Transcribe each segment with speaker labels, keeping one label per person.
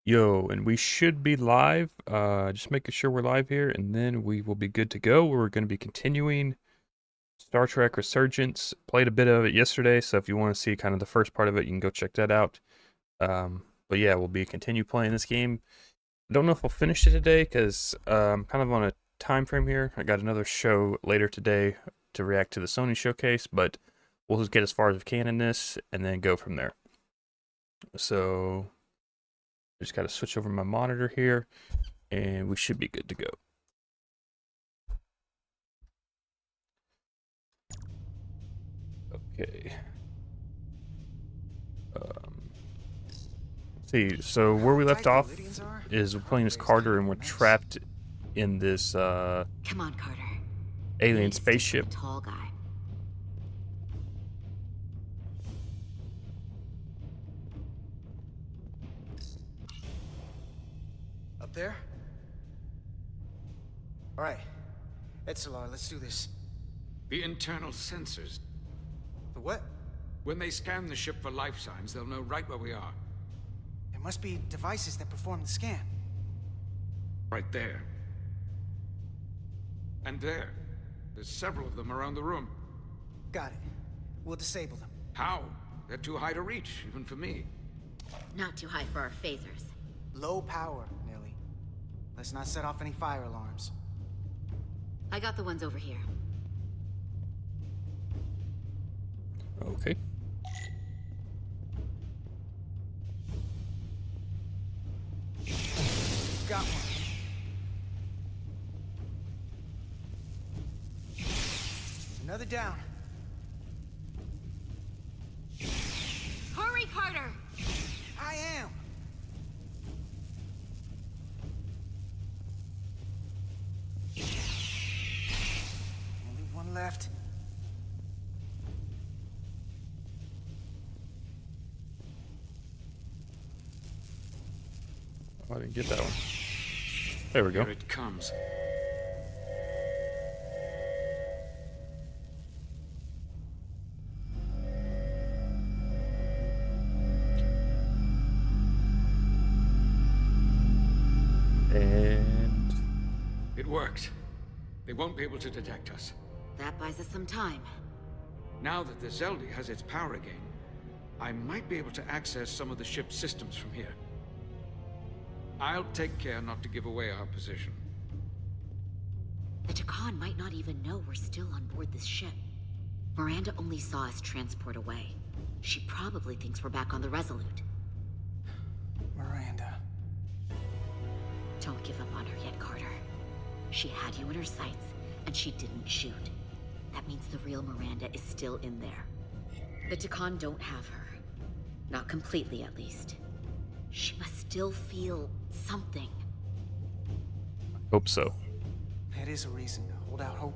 Speaker 1: Yo, and we should be live. Just making sure we're live here, and then we will be good to go. We're going to be continuing Star Trek Resurgence. Played a bit of it yesterday, so if you want to see kind of the first part of it, you can go check that out. But yeah, we'll be continue playing this game. I don't know if we'll finish it today because I'm kind of on a time frame here. I got another show later today to react to the Sony showcase, but we'll just get as far as we can in this and then go from there. So I just got to switch over my monitor here, and we should be good to go. Okay. Let's see, so where we left off is we're playing as Carter, and we're trapped in this
Speaker 2: Come on, Carter.
Speaker 1: alien spaceship.
Speaker 2: Tall guy.
Speaker 3: Up there? All right. Etzelar, let's do this.
Speaker 4: The internal sensors.
Speaker 3: The what?
Speaker 4: When they scan the ship for life signs, they'll know right where we are.
Speaker 3: There must be devices that perform the scan.
Speaker 4: Right there. And there. There's several of them around the room.
Speaker 3: Got it. We'll disable them.
Speaker 4: How? They're too high to reach, even for me.
Speaker 2: Not too high for our phasers.
Speaker 3: Low power, Nelly. Let's not set off any fire alarms.
Speaker 2: I got the ones over here.
Speaker 1: Okay.
Speaker 3: Got one. Another down.
Speaker 2: Hurry, Carter!
Speaker 3: I am. Only one left.
Speaker 1: Oh, I didn't get that one. There we go.
Speaker 4: Here it comes.
Speaker 1: And
Speaker 4: It worked. They won't be able to detect us.
Speaker 2: That buys us some time.
Speaker 4: Now that the Zeldi has its power again, I might be able to access some of the ship's systems from here. I'll take care not to give away our position.
Speaker 2: The Takan might not even know we're still on board this ship. Miranda only saw us transport away. She probably thinks we're back on the Resolute.
Speaker 3: Miranda.
Speaker 2: Don't give up on her yet, Carter. She had you in her sights, and she didn't shoot. That means the real Miranda is still in there. The Takan don't have her. Not completely, at least. She must still feel something.
Speaker 1: hope so.
Speaker 3: That is a reason to hold out hope.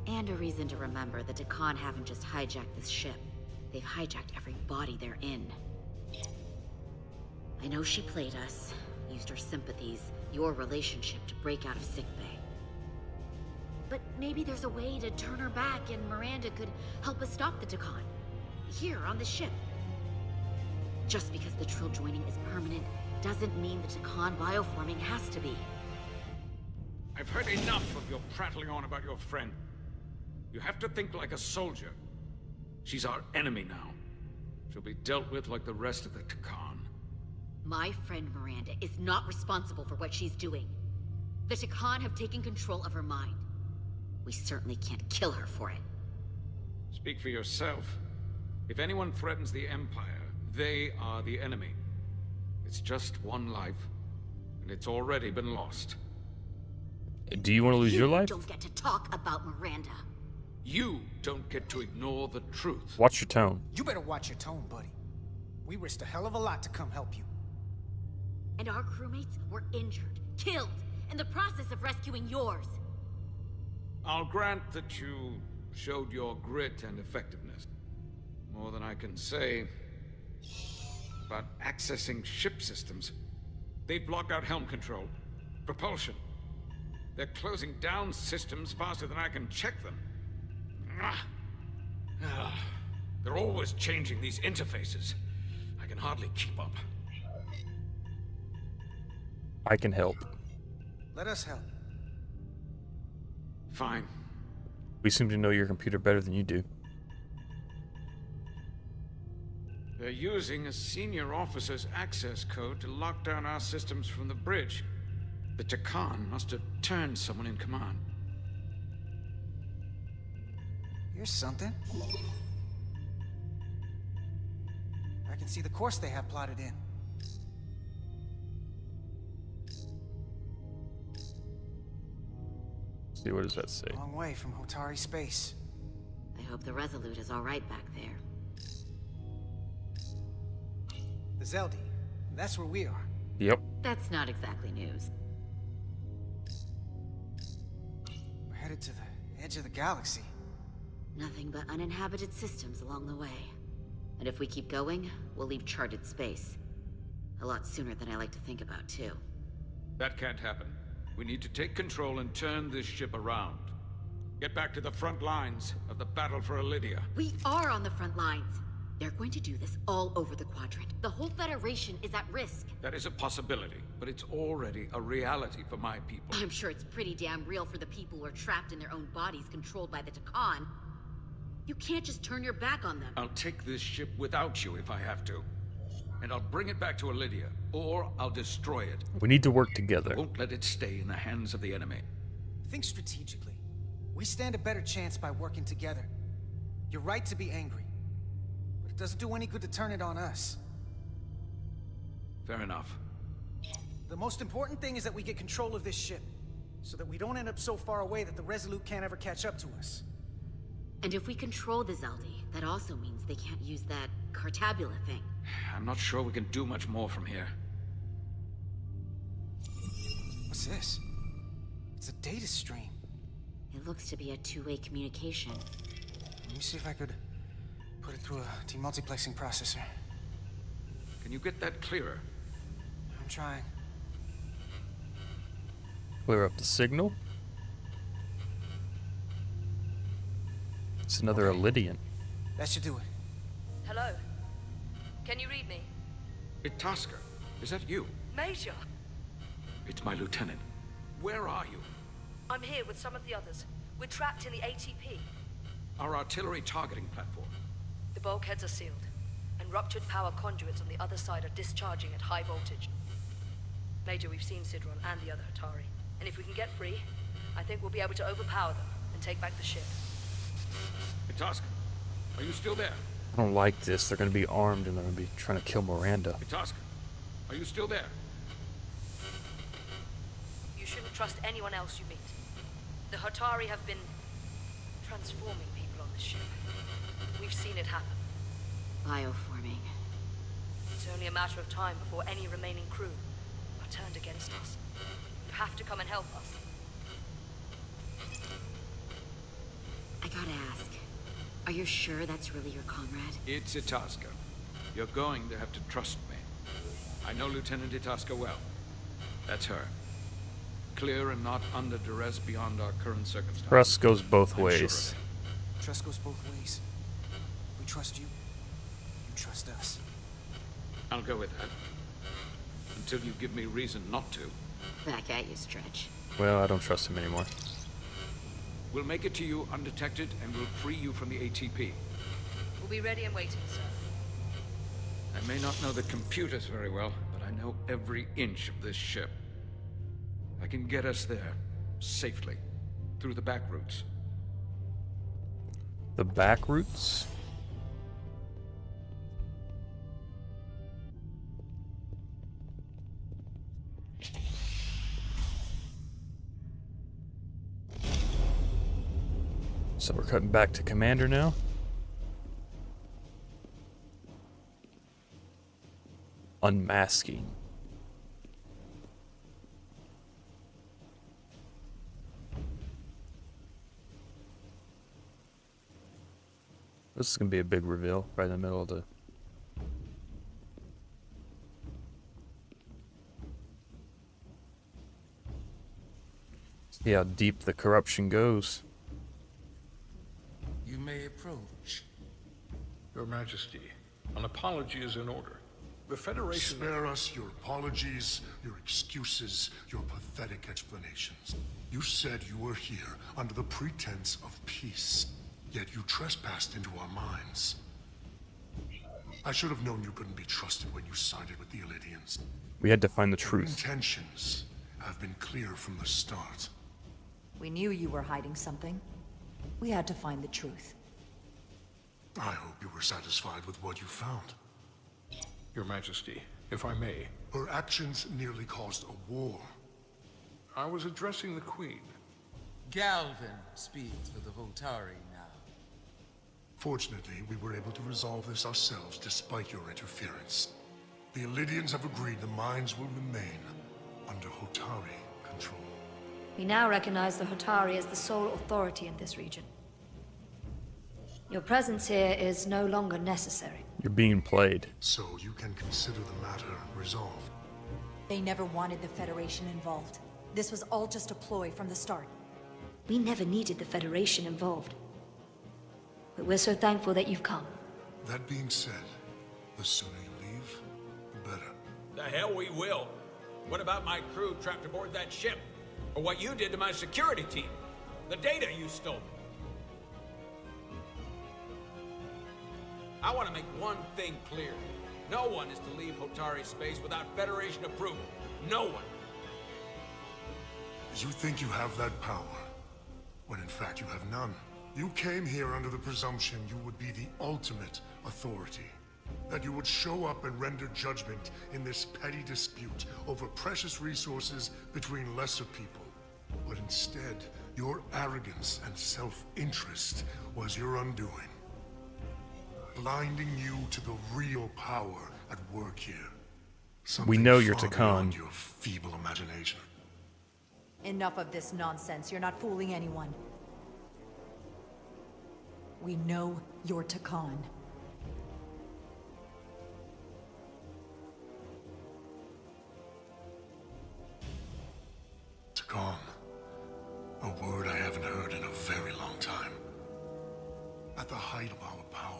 Speaker 2: And a reason to remember the Takan haven't just hijacked this ship. They've hijacked every body they're in. I know she played us, used her sympathies, your relationship to break out of sickbay. But maybe there's a way to turn her back and Miranda could help us stop the Takan. Here, on the ship. Just because the Trill joining is permanent doesn't mean the Takan bioforming has to be.
Speaker 4: I've heard enough of your prattling on about your friend. You have to think like a soldier. She's our enemy now. She'll be dealt with like the rest of the Takan.
Speaker 2: My friend Miranda is not responsible for what she's doing. The Takan have taken control of her mind. We certainly can't kill her for it.
Speaker 4: Speak for yourself. If anyone threatens the Empire, they are the enemy. It's just one life, and it's already been lost.
Speaker 1: Do you want to lose your life?
Speaker 2: You don't get to talk about Miranda.
Speaker 4: You don't get to ignore the truth.
Speaker 1: Watch your tone.
Speaker 3: You better watch your tone, buddy. We risked a hell of a lot to come help you.
Speaker 2: And our crewmates were injured, killed, in the process of rescuing yours.
Speaker 4: I'll grant that you showed your grit and effectiveness. More than I can say about accessing ship systems. They've blocked out helm control, propulsion. They're closing down systems faster than I can check them. They're always changing these interfaces. I can hardly keep up.
Speaker 1: I can help.
Speaker 3: Let us help.
Speaker 4: Fine.
Speaker 1: We seem to know your computer better than you do.
Speaker 4: They're using a senior officer's access code to lock down our systems from the bridge. The Takan must have turned someone in command.
Speaker 3: Here's something. I can see the course they have plotted in.
Speaker 1: See, what does that say?
Speaker 3: Long way from Hotari space.
Speaker 2: I hope the Resolute is all right back there.
Speaker 3: The Zeldi. That's where we are.
Speaker 1: Yep.
Speaker 2: That's not exactly news.
Speaker 3: We're headed to the edge of the galaxy.
Speaker 2: Nothing but uninhabited systems along the way. And if we keep going, we'll leave charted space. A lot sooner than I like to think about, too.
Speaker 4: That can't happen. We need to take control and turn this ship around. Get back to the front lines of the battle for Elydia.
Speaker 2: We are on the front lines. They're going to do this all over the quadrant. The whole Federation is at risk.
Speaker 4: That is a possibility, but it's already a reality for my people.
Speaker 2: I'm sure it's pretty damn real for the people who are trapped in their own bodies controlled by the Takan. You can't just turn your back on them.
Speaker 4: I'll take this ship without you if I have to. And I'll bring it back to Elydia, or I'll destroy it.
Speaker 1: We need to work together.
Speaker 4: I won't let it stay in the hands of the enemy.
Speaker 3: Think strategically. We stand a better chance by working together. You're right to be angry. But it doesn't do any good to turn it on us.
Speaker 4: Fair enough.
Speaker 3: The most important thing is that we get control of this ship. So that we don't end up so far away that the Resolute can't ever catch up to us.
Speaker 2: And if we control the Zeldi, that also means they can't use that Cartabula thing.
Speaker 4: I'm not sure we can do much more from here.
Speaker 3: What's this? It's a data stream.
Speaker 2: It looks to be a two-way communication.
Speaker 3: Let me see if I could put it through a demultiplexing processor.
Speaker 4: Can you get that clearer?
Speaker 3: I'm trying.
Speaker 1: Clear up the signal. It's another Elydian.
Speaker 3: That should do it.
Speaker 5: Hello? Can you read me?
Speaker 4: Itasca, is that you?
Speaker 5: Major!
Speaker 4: It's my lieutenant. Where are you?
Speaker 5: I'm here with some of the others. We're trapped in the ATP.
Speaker 4: Our artillery targeting platform.
Speaker 5: The bulkheads are sealed, and ruptured power conduits on the other side are discharging at high voltage. Major, we've seen Sidron and the other Hatari, and if we can get free, I think we'll be able to overpower them and take back the ship.
Speaker 4: Itasca, are you still there?
Speaker 1: I don't like this. They're going to be armed and they're going to be trying to kill Miranda.
Speaker 4: Itasca, are you still there?
Speaker 5: You shouldn't trust anyone else you meet. The Hatari have been transforming people on this ship. We've seen it happen.
Speaker 2: Bioforming.
Speaker 5: It's only a matter of time before any remaining crew are turned against us. You have to come and help us.
Speaker 2: I gotta ask, are you sure that's really your comrade?
Speaker 4: It's Itasca. You're going to have to trust me. I know Lieutenant Itasca well. That's her. Clear and not under duress beyond our current circumstances.
Speaker 1: Trust goes both
Speaker 4: I'm sure
Speaker 1: ways.
Speaker 4: of it.
Speaker 3: Trust goes both ways. We trust you. You trust us.
Speaker 4: I'll go with that. Until you give me reason not to.
Speaker 2: Back at you, Stretch.
Speaker 1: Well, I don't trust him anymore.
Speaker 4: We'll make it to you undetected, and we'll free you from the ATP.
Speaker 5: We'll be ready and waiting, sir.
Speaker 4: I may not know the computers very well, but I know every inch of this ship. I can get us there, safely, through the back routes.
Speaker 1: The back routes? So we're cutting back to Commander now. Unmasking. This is gonna be a big reveal right in the middle of the... See how deep the corruption goes.
Speaker 6: You may approach.
Speaker 7: Your Majesty, an apology is in order.
Speaker 6: The Federation...
Speaker 7: Spare us your apologies, your excuses, your pathetic explanations. You said you were here under the pretense of peace, yet you trespassed into our minds. I should have known you couldn't be trusted when you sided with the Illidians.
Speaker 1: We had to find the
Speaker 7: Your
Speaker 1: truth.
Speaker 7: intentions have been clear from the start.
Speaker 8: We knew you were hiding something. We had to find the truth.
Speaker 7: I hope you were satisfied with what you found.
Speaker 6: Your Majesty, if I may.
Speaker 7: Her actions nearly caused a war.
Speaker 6: I was addressing the Queen.
Speaker 9: Galvin speaks for the Hotari now.
Speaker 7: Fortunately, we were able to resolve this ourselves despite your interference. The Illidians have agreed the mines will remain under Hotari control.
Speaker 5: We now recognize the Hotari as the sole authority in this region. Your presence here is no longer necessary.
Speaker 1: You're being played.
Speaker 7: So you can consider the matter resolved.
Speaker 8: They never wanted the Federation involved. This was all just a ploy from the start.
Speaker 5: We never needed the Federation involved. But we're so thankful that you've come.
Speaker 7: That being said, the sooner you leave, the better.
Speaker 10: The hell we will. What about my crew trapped aboard that ship? Or what you did to my security team? The data you stole. I want to make one thing clear. No one is to leave Hotari space without Federation approval. No one.
Speaker 7: You think you have that power, when in fact you have none. You came here under the presumption you would be the ultimate authority. That you would show up and render judgment in this petty dispute over precious resources between lesser people. But instead, your arrogance and self-interest was your undoing. Blinding you to the real power at work here.
Speaker 1: We know you're
Speaker 7: far
Speaker 1: Takan.
Speaker 7: beyond your feeble imagination.
Speaker 8: Enough of this nonsense. You're not fooling anyone. We know you're Takan.
Speaker 7: Takan. A word I haven't heard in a very long time. At the height of our power,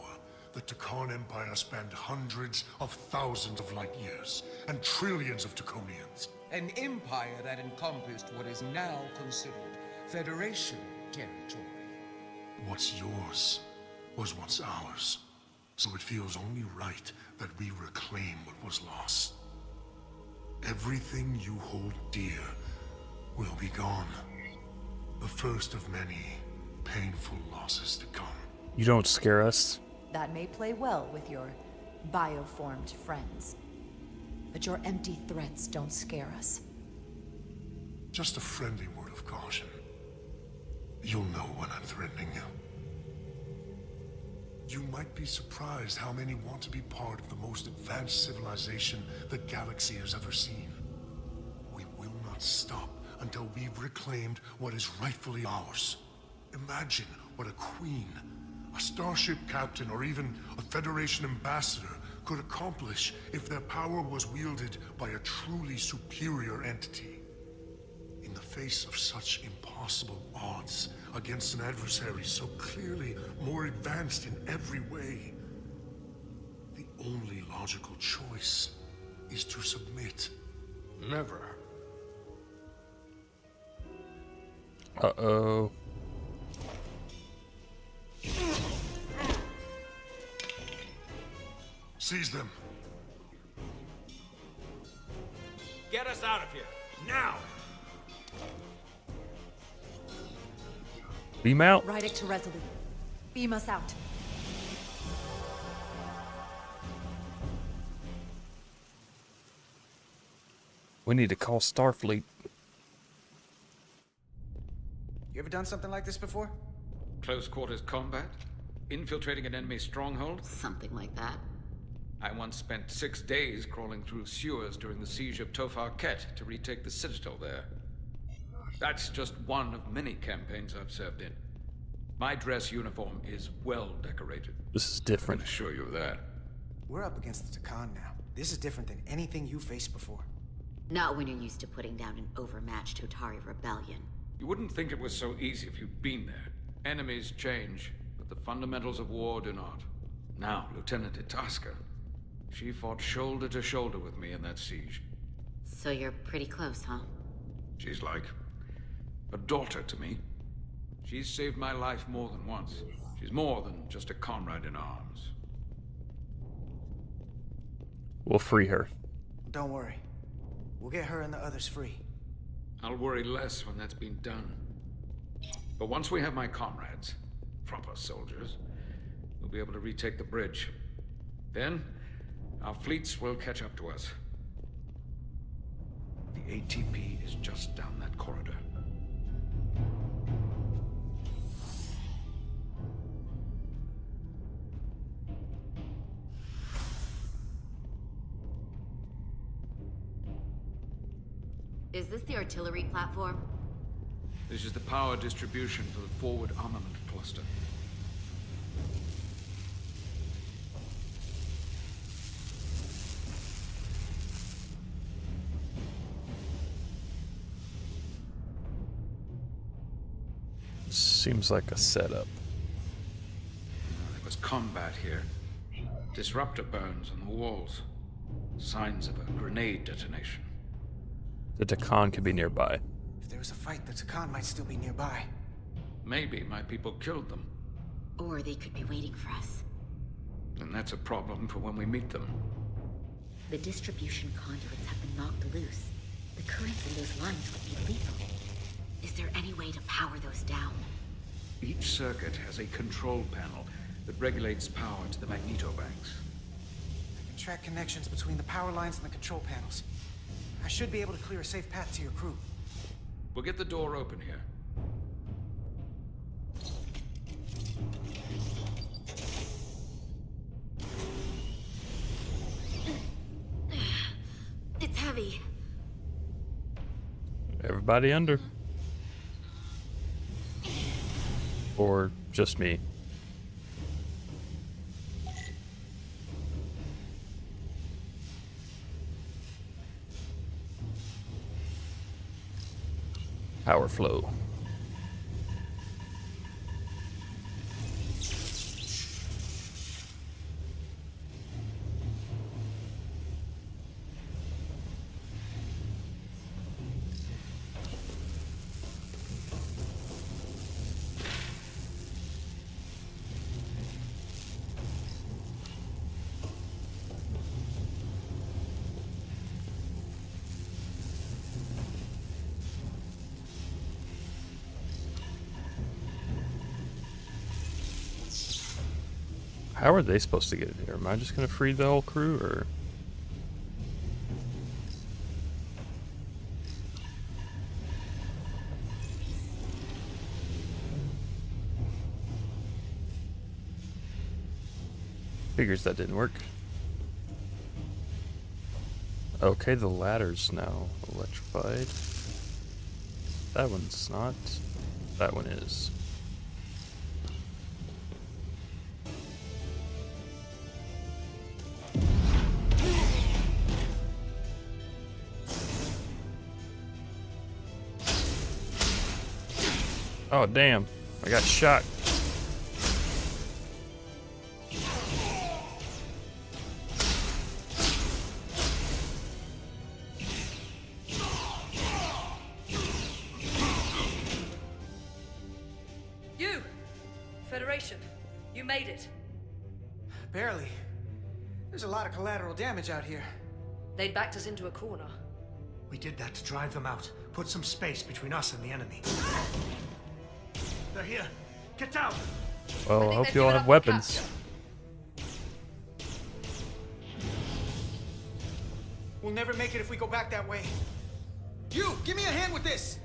Speaker 7: the Takan Empire spanned hundreds of thousands of light years, and trillions of Taconians.
Speaker 9: An empire that encompassed what is now considered Federation territory.
Speaker 7: What's yours was once ours, so it feels only right that we reclaim what was lost. Everything you hold dear will be gone. The first of many painful losses to come.
Speaker 1: You don't scare us.
Speaker 8: That may play well with your bioformed friends. But your empty threats don't scare us.
Speaker 7: Just a friendly word of caution. You'll know when I'm threatening you. You might be surprised how many want to be part of the most advanced civilization the galaxy has ever seen. We will not stop until we've reclaimed what is rightfully ours. Imagine what a queen, a starship captain, or even a Federation ambassador could accomplish if their power was wielded by a truly superior entity. In the face of such impossible odds against an adversary so clearly more advanced in every way, the only logical choice is to submit.
Speaker 6: Never.
Speaker 1: Uh-oh.
Speaker 7: Seize them.
Speaker 10: Get us out of here. Now!
Speaker 1: Beam out.
Speaker 8: Ride it to Resolute. Beam us out.
Speaker 1: We need to call Starfleet.
Speaker 3: You ever done something like this before?
Speaker 4: Close quarters combat? Infiltrating an enemy stronghold?
Speaker 2: Something like that.
Speaker 4: I once spent 6 days crawling through sewers during the siege of Tofar Ket to retake the citadel there. That's just one of many campaigns I've served in. My dress uniform is well decorated.
Speaker 1: This is
Speaker 4: I
Speaker 1: different.
Speaker 4: can assure you of that.
Speaker 3: We're up against the Takan now. This is different than anything you faced before.
Speaker 2: Not when you're used to putting down an overmatched Hotari rebellion.
Speaker 4: You wouldn't think it was so easy if you'd been there. Enemies change, but the fundamentals of war do not. Now, Lieutenant Itasca, She fought shoulder to shoulder with me in that siege.
Speaker 2: So you're pretty close, huh?
Speaker 4: She's like a daughter to me. She's saved my life more than once. She's more than just a comrade in arms.
Speaker 1: We'll free her.
Speaker 3: Don't worry. We'll get her and the others free.
Speaker 4: I'll worry less when that's been done. But once we have my comrades, proper soldiers, we'll be able to retake the bridge. Then, our fleets will catch up to us. The ATP is just down that corridor.
Speaker 2: Is this the artillery platform?
Speaker 4: This is the power distribution for the forward armament cluster.
Speaker 1: Seems like a setup.
Speaker 4: There was combat here. Disruptor burns on the walls. Signs of a grenade detonation.
Speaker 1: The Takan could be nearby.
Speaker 3: If there was a fight, the Takan might still be nearby.
Speaker 4: Maybe my people killed them.
Speaker 2: Or they could be waiting for us.
Speaker 4: And that's a problem for when we meet them.
Speaker 2: The distribution conduits have been knocked loose. The currents in those lines would be lethal. Is there any way to power those down?
Speaker 4: Each circuit has a control panel that regulates power to the magnetobanks.
Speaker 3: I can track connections between the power lines and the control panels. I should be able to clear a safe path to your crew.
Speaker 4: We'll get the door open here.
Speaker 2: It's heavy.
Speaker 1: Everybody under. Or just me. Power flow. How are they supposed to get in here? Am I just gonna free the whole crew, or? Figures that didn't work. Okay, the ladder's now electrified. That one's not. That one is. Oh, damn. I got shot.
Speaker 5: You! Federation, you made it.
Speaker 3: Barely. There's a lot of collateral damage out here.
Speaker 5: They'd backed us into a corner.
Speaker 11: We did that to drive them out. Put some space between us and the enemy. They're here. Get down!
Speaker 1: Well, I hope you all have weapons.
Speaker 3: We'll never make it if we go back that way. You, give me a hand with this!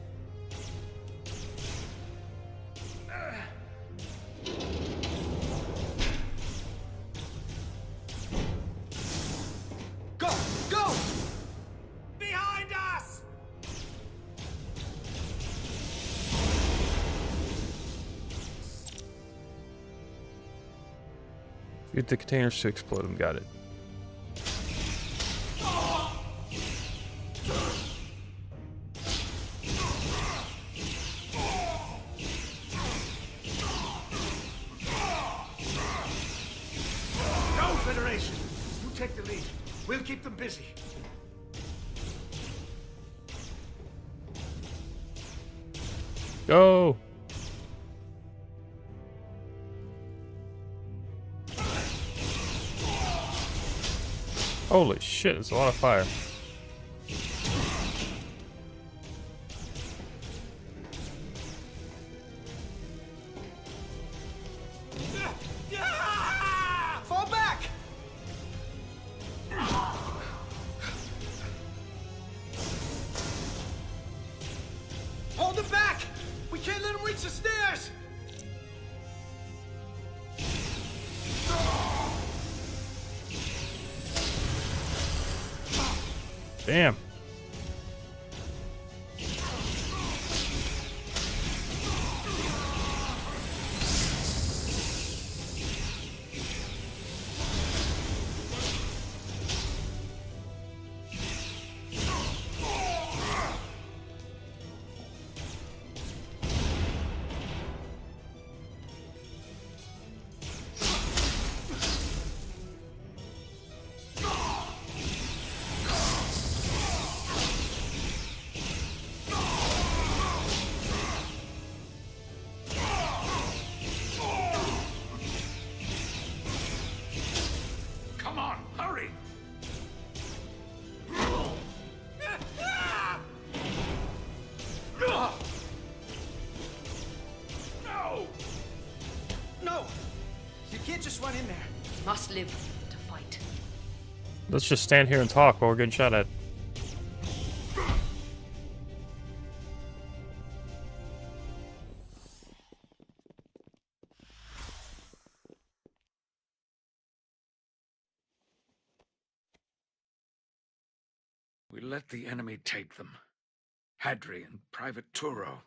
Speaker 3: Go! Go! Behind us!
Speaker 1: Get the containers to explode them. Got it.
Speaker 11: Go, Federation! You take the lead. We'll keep them busy.
Speaker 1: Go! Holy shit, there's a lot of fire.
Speaker 3: Fall back! Hold them back! We can't let them reach the stairs!
Speaker 1: Damn.
Speaker 10: Come on, hurry! No!
Speaker 3: No! You can't just run in there.
Speaker 5: Must live to fight.
Speaker 1: Let's just stand here and talk while we're getting shot at.
Speaker 4: We let the enemy take them. Hadri and Private Turo.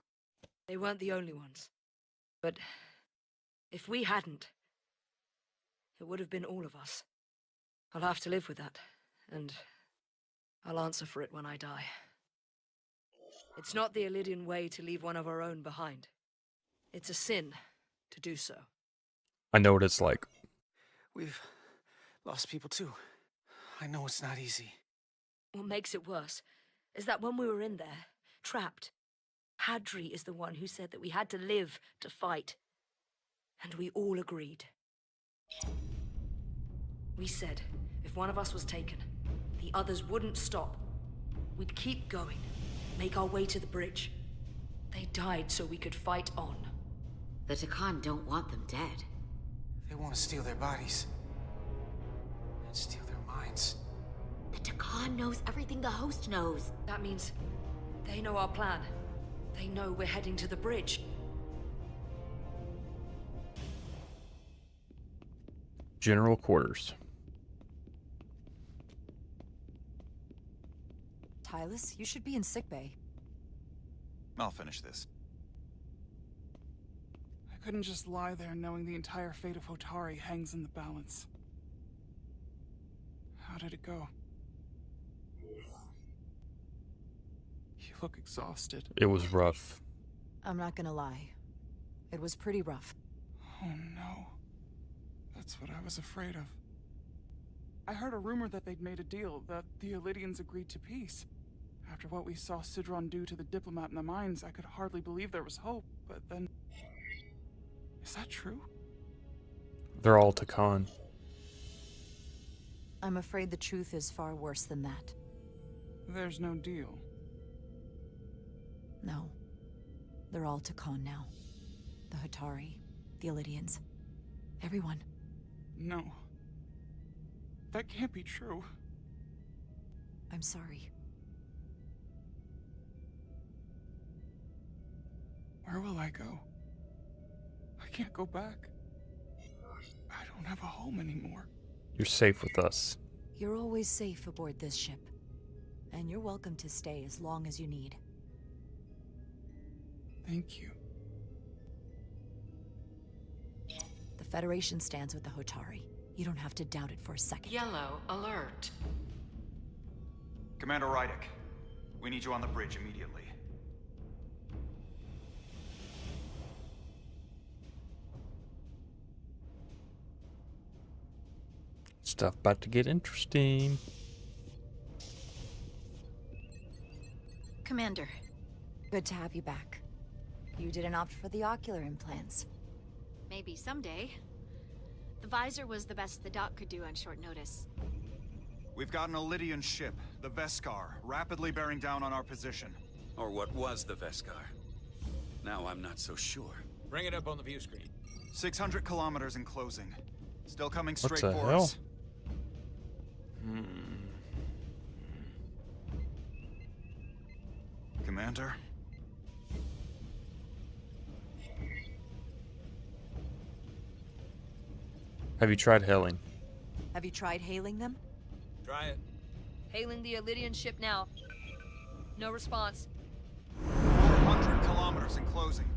Speaker 5: They weren't the only ones. But if we hadn't, it would have been all of us. I'll have to live with that, and I'll answer for it when I die. It's not the Illidian way to leave one of our own behind. It's a sin to do so.
Speaker 1: I know what it's like.
Speaker 3: We've lost people too. I know it's not easy.
Speaker 5: What makes it worse is that when we were in there, trapped, Hadri is the one who said that we had to live to fight. And we all agreed. We said if one of us was taken, the others wouldn't stop. We'd keep going, make our way to the bridge. They died so we could fight on.
Speaker 2: The Takan don't want them dead.
Speaker 3: They want to steal their bodies. And steal their minds.
Speaker 2: The Takan knows everything the host knows.
Speaker 5: That means they know our plan. They know we're heading to the bridge.
Speaker 1: General quarters.
Speaker 8: Tylus, you should be in sickbay.
Speaker 12: I'll finish this.
Speaker 13: I couldn't just lie there knowing the entire fate of Hotari hangs in the balance. How did it go? You look exhausted.
Speaker 1: It was rough.
Speaker 8: I'm not gonna lie. It was pretty rough.
Speaker 13: Oh no. That's what I was afraid of. I heard a rumor that they'd made a deal, that the Illidians agreed to peace. After what we saw Sidron do to the diplomat in the mines, I could hardly believe there was hope, but then... Is that true?
Speaker 1: They're all Takan.
Speaker 8: I'm afraid the truth is far worse than that.
Speaker 13: There's no deal.
Speaker 8: No. They're all Takan now. The Hotari, the Illidians, everyone.
Speaker 13: No. That can't be true.
Speaker 8: I'm sorry.
Speaker 13: Where will I go? I can't go back. I don't have a home anymore.
Speaker 1: You're safe with us.
Speaker 8: You're always safe aboard this ship. And you're welcome to stay as long as you need.
Speaker 13: Thank you.
Speaker 8: The Federation stands with the Hotari. You don't have to doubt it for a second.
Speaker 14: Yellow alert.
Speaker 12: Commander Rydick, we need you on the bridge immediately.
Speaker 1: Stuff about to get interesting.
Speaker 2: Commander.
Speaker 8: Good to have you back. You didn't opt for the ocular implants.
Speaker 2: Maybe someday. The visor was the best the doc could do on short notice.
Speaker 12: We've got an Elydian ship, the Veskar, rapidly bearing down on our position.
Speaker 14: Or what was the Veskar? Now I'm not so sure.
Speaker 10: Bring it up on the view screen.
Speaker 12: 600 kilometers in closing. Still coming
Speaker 1: What
Speaker 12: straight
Speaker 1: the
Speaker 12: for
Speaker 1: hell?
Speaker 12: us. Commander?
Speaker 1: Have you tried hailing?
Speaker 8: Have you tried hailing them?
Speaker 10: Try it.
Speaker 5: Hailing the Elydian ship now. No response.
Speaker 12: 400 kilometers in closing.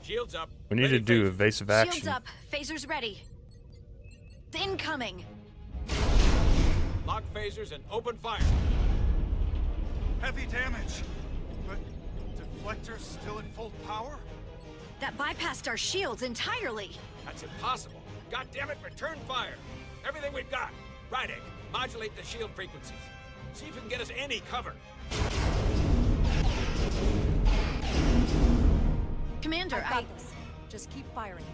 Speaker 10: Shields up.
Speaker 1: We need
Speaker 10: Ready,
Speaker 1: to do
Speaker 10: phasers.
Speaker 1: evasive action.
Speaker 2: Shields up. Phasers ready. Incoming.
Speaker 10: Lock phasers and open fire.
Speaker 12: Heavy damage. But deflectors still at full power?
Speaker 2: That bypassed our shields entirely.
Speaker 10: That's impossible. God damn it, return fire. Everything we've got. Right, Egg. Modulate the shield frequencies. See if you can get us any cover.
Speaker 2: Commander,
Speaker 8: I've got this. Just keep firing.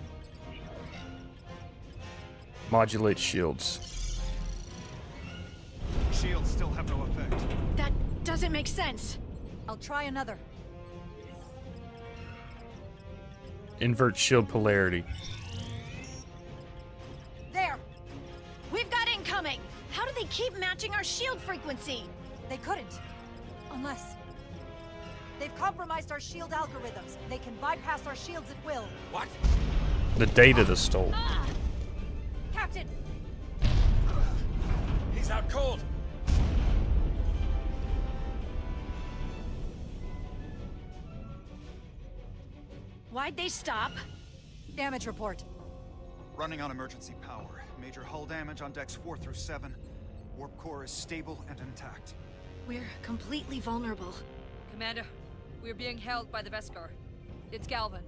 Speaker 1: Modulate shields.
Speaker 12: Shields still have no effect.
Speaker 2: That doesn't make sense.
Speaker 8: I'll try another.
Speaker 1: Invert shield polarity.
Speaker 8: There!
Speaker 2: We've got incoming. How do they keep matching our shield frequency?
Speaker 8: They couldn't. Unless... They've compromised our shield algorithms. They can bypass our shields at will.
Speaker 10: What?
Speaker 1: The data they stole.
Speaker 2: Ah!
Speaker 8: Captain!
Speaker 10: He's out cold.
Speaker 2: Why'd they stop?
Speaker 8: Damage report.
Speaker 12: Running on emergency power. Major hull damage on decks 4 through 7. Warp core is stable and intact.
Speaker 2: We're completely vulnerable.
Speaker 5: Commander, we're being held by the Veskar. It's Galvin.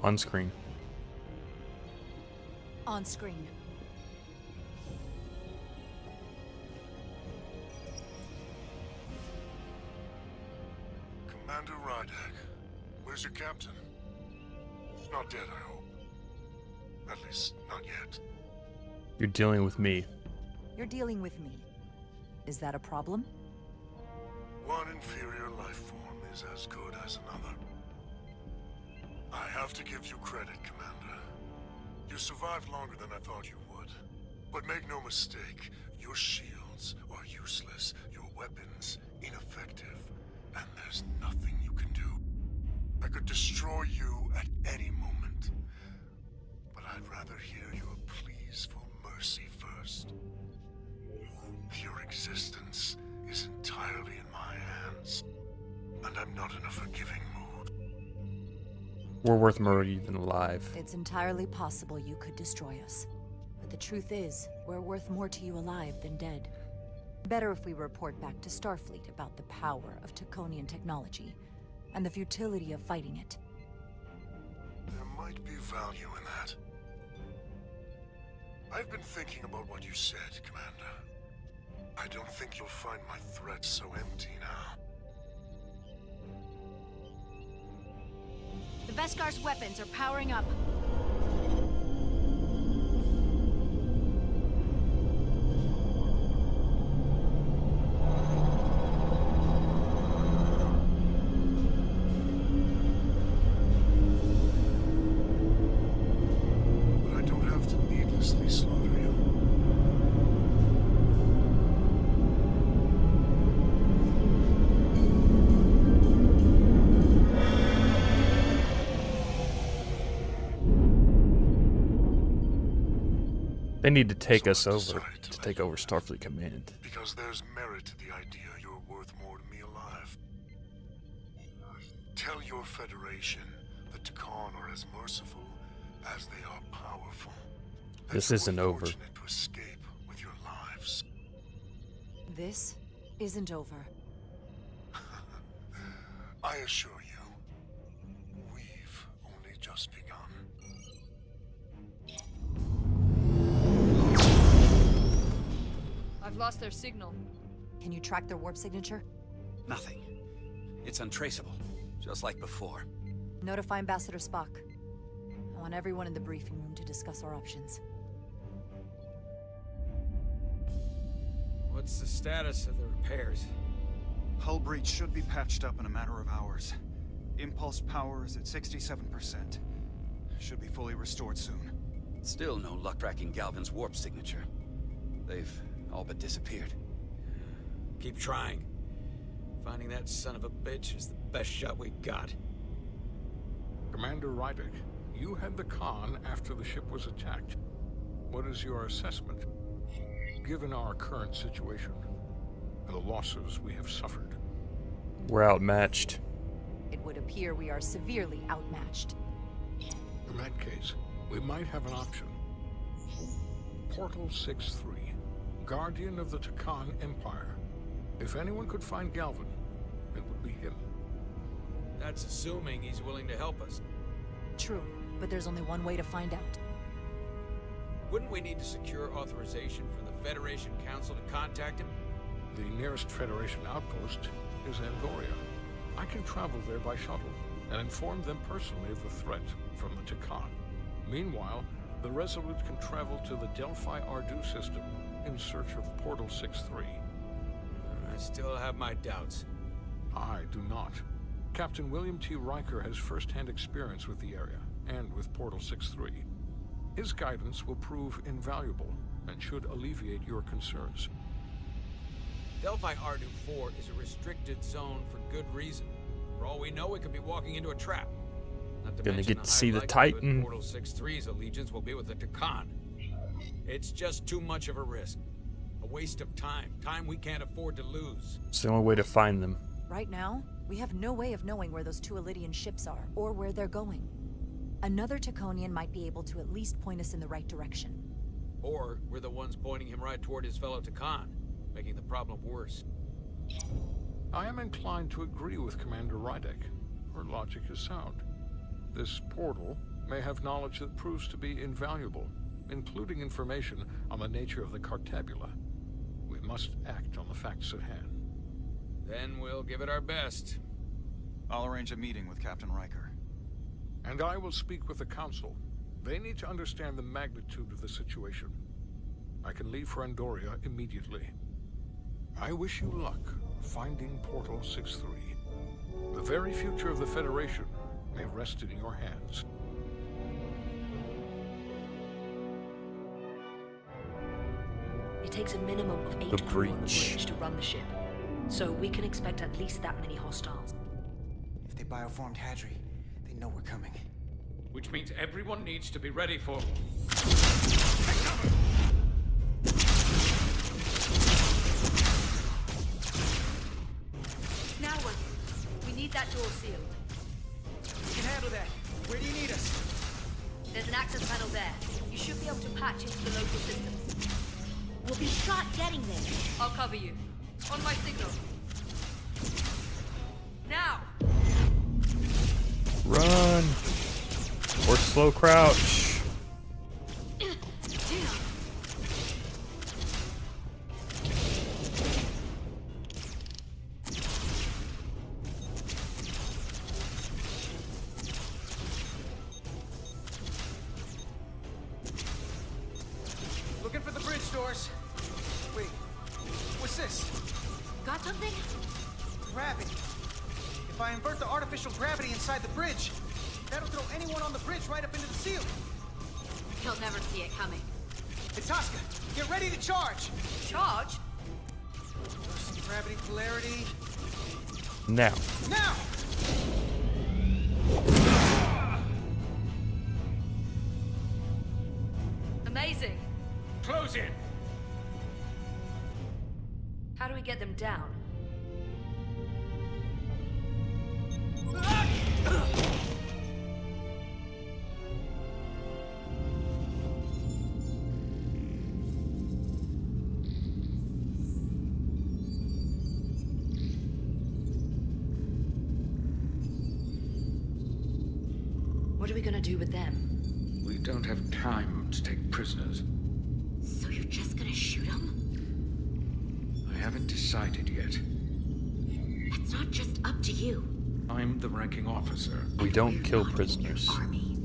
Speaker 1: On screen.
Speaker 8: On screen.
Speaker 7: Commander Rydek, where's your captain? Not dead, I hope. At least, not yet.
Speaker 1: You're dealing with me.
Speaker 8: You're dealing with me. Is that a problem?
Speaker 7: One inferior life form is as good as another. I have to give you credit, Commander. You survived longer than I thought you would. But make no mistake, your shields are useless, your weapons ineffective, and there's nothing you can do. I could destroy you at any moment. But I'd rather hear your pleas for mercy first. Your existence is entirely in my hands, and I'm not in a forgiving mood.
Speaker 1: We're worth more than alive.
Speaker 8: It's entirely possible you could destroy us. But the truth is, we're worth more to you alive than dead. Better if we report back to Starfleet about the power of Taconian technology, and the futility of fighting it.
Speaker 7: There might be value in that. I've been thinking about what you said, Commander. I don't think you'll find my threats so empty now.
Speaker 2: The Veskar's weapons are powering up.
Speaker 7: But I don't have to needlessly slaughter you.
Speaker 1: They need to take
Speaker 7: So
Speaker 1: us
Speaker 7: I've
Speaker 1: over
Speaker 7: decided
Speaker 1: to
Speaker 7: let
Speaker 1: take
Speaker 7: you
Speaker 1: over
Speaker 7: live.
Speaker 1: Starfleet Command.
Speaker 7: Because there's merit to the idea you're worth more to me alive. Tell your Federation that Takan are as merciful as they are powerful. That
Speaker 1: This
Speaker 7: you
Speaker 1: isn't
Speaker 7: were
Speaker 1: over.
Speaker 7: fortunate to escape with your lives.
Speaker 8: This isn't over.
Speaker 7: I assure you, we've only just begun.
Speaker 5: lost their signal.
Speaker 8: Can you track their warp signature?
Speaker 14: Nothing. It's untraceable, just like before.
Speaker 8: Notify Ambassador Spock. I want everyone in the briefing room to discuss our options.
Speaker 10: What's the status of the repairs?
Speaker 12: Hull breach should be patched up in a matter of hours. Impulse power is at 67%. Should be fully restored soon.
Speaker 14: Still no luck tracking Galvin's warp signature. They've all but disappeared.
Speaker 10: Keep trying. Finding that son of a bitch is the best shot we got.
Speaker 6: Commander Rydick, you had the con after the ship was attacked. What is your assessment? Given our current situation, and the losses we have suffered.
Speaker 1: We're outmatched.
Speaker 8: It would appear we are severely outmatched.
Speaker 6: In that case, we might have an option. Portal 6-3, Guardian of the Takan Empire. If anyone could find Galvin, it would be him.
Speaker 10: That's assuming he's willing to help us.
Speaker 8: True, but there's only one way to find out.
Speaker 10: Wouldn't we need to secure authorization from the Federation Council to contact him?
Speaker 6: The nearest Federation outpost is Andoria. I can travel there by shuttle and inform them personally of the threat from the Takan. Meanwhile, the Resolute can travel to the Delphi Ardu system in search of Portal 6-3.
Speaker 10: I still have my doubts.
Speaker 6: I do not. Captain William T. Riker has first-hand experience with the area and with Portal 6-3. His guidance will prove invaluable and should alleviate your concerns.
Speaker 10: Delphi Ardu 4 is a restricted zone for good reason. For all we know, we could be walking into a trap. Not to
Speaker 1: Gonna
Speaker 10: mention
Speaker 1: get to see the
Speaker 10: high likelihood
Speaker 1: Titan.
Speaker 10: Portal 6-3's allegiance will be with the Takan. It's just too much of a risk. A waste of time. Time we can't afford to lose.
Speaker 1: It's the only way to find them.
Speaker 8: Right now, we have no way of knowing where those two Elydian ships are, or where they're going. Another Taconian might be able to at least point us in the right direction.
Speaker 10: Or we're the ones pointing him right toward his fellow Takan, making the problem worse.
Speaker 6: I am inclined to agree with Commander Rydick. Her logic is sound. This portal may have knowledge that proves to be invaluable, including information on the nature of the Cartabula. We must act on the facts at hand.
Speaker 10: Then we'll give it our best.
Speaker 12: I'll arrange a meeting with Captain Riker.
Speaker 6: And I will speak with the Council. They need to understand the magnitude of the situation. I can leave for Andoria immediately. I wish you luck finding Portal 6-3. The very future of the Federation may rest in your hands.
Speaker 5: It takes a minimum of 8
Speaker 1: The
Speaker 5: crew on the
Speaker 1: breach.
Speaker 5: bridge to run the ship. So we can expect at least that many hostiles.
Speaker 3: If they bioformed Hadri, they know we're coming.
Speaker 10: Which means everyone needs to be ready for...
Speaker 5: Now what? We need that door sealed.
Speaker 3: We can handle that. Where do you need us?
Speaker 5: There's an access panel there. You should be able to patch into the local systems.
Speaker 2: We'll be shot getting there.
Speaker 5: I'll cover you. On my signal. Now!
Speaker 1: Run! Or slow crouch.
Speaker 3: Looking for the bridge doors. Wait, what's this?
Speaker 2: Got something?
Speaker 3: Gravity. If I invert the artificial gravity inside the bridge, that'll throw anyone on the bridge right up into the seal.
Speaker 2: He'll never see it coming.
Speaker 3: Itasca, get ready to charge.
Speaker 5: Charge?
Speaker 3: Reversing gravity polarity.
Speaker 1: Now.
Speaker 3: Now!
Speaker 5: Amazing.
Speaker 10: Close in!
Speaker 5: How do we get them down? What are we gonna do with them?
Speaker 4: We don't have time to take prisoners.
Speaker 2: So you're just gonna shoot him?
Speaker 4: I haven't decided yet.
Speaker 2: It's not just up to you.
Speaker 4: I'm the ranking officer.
Speaker 1: We don't kill prisoners.
Speaker 2: Army.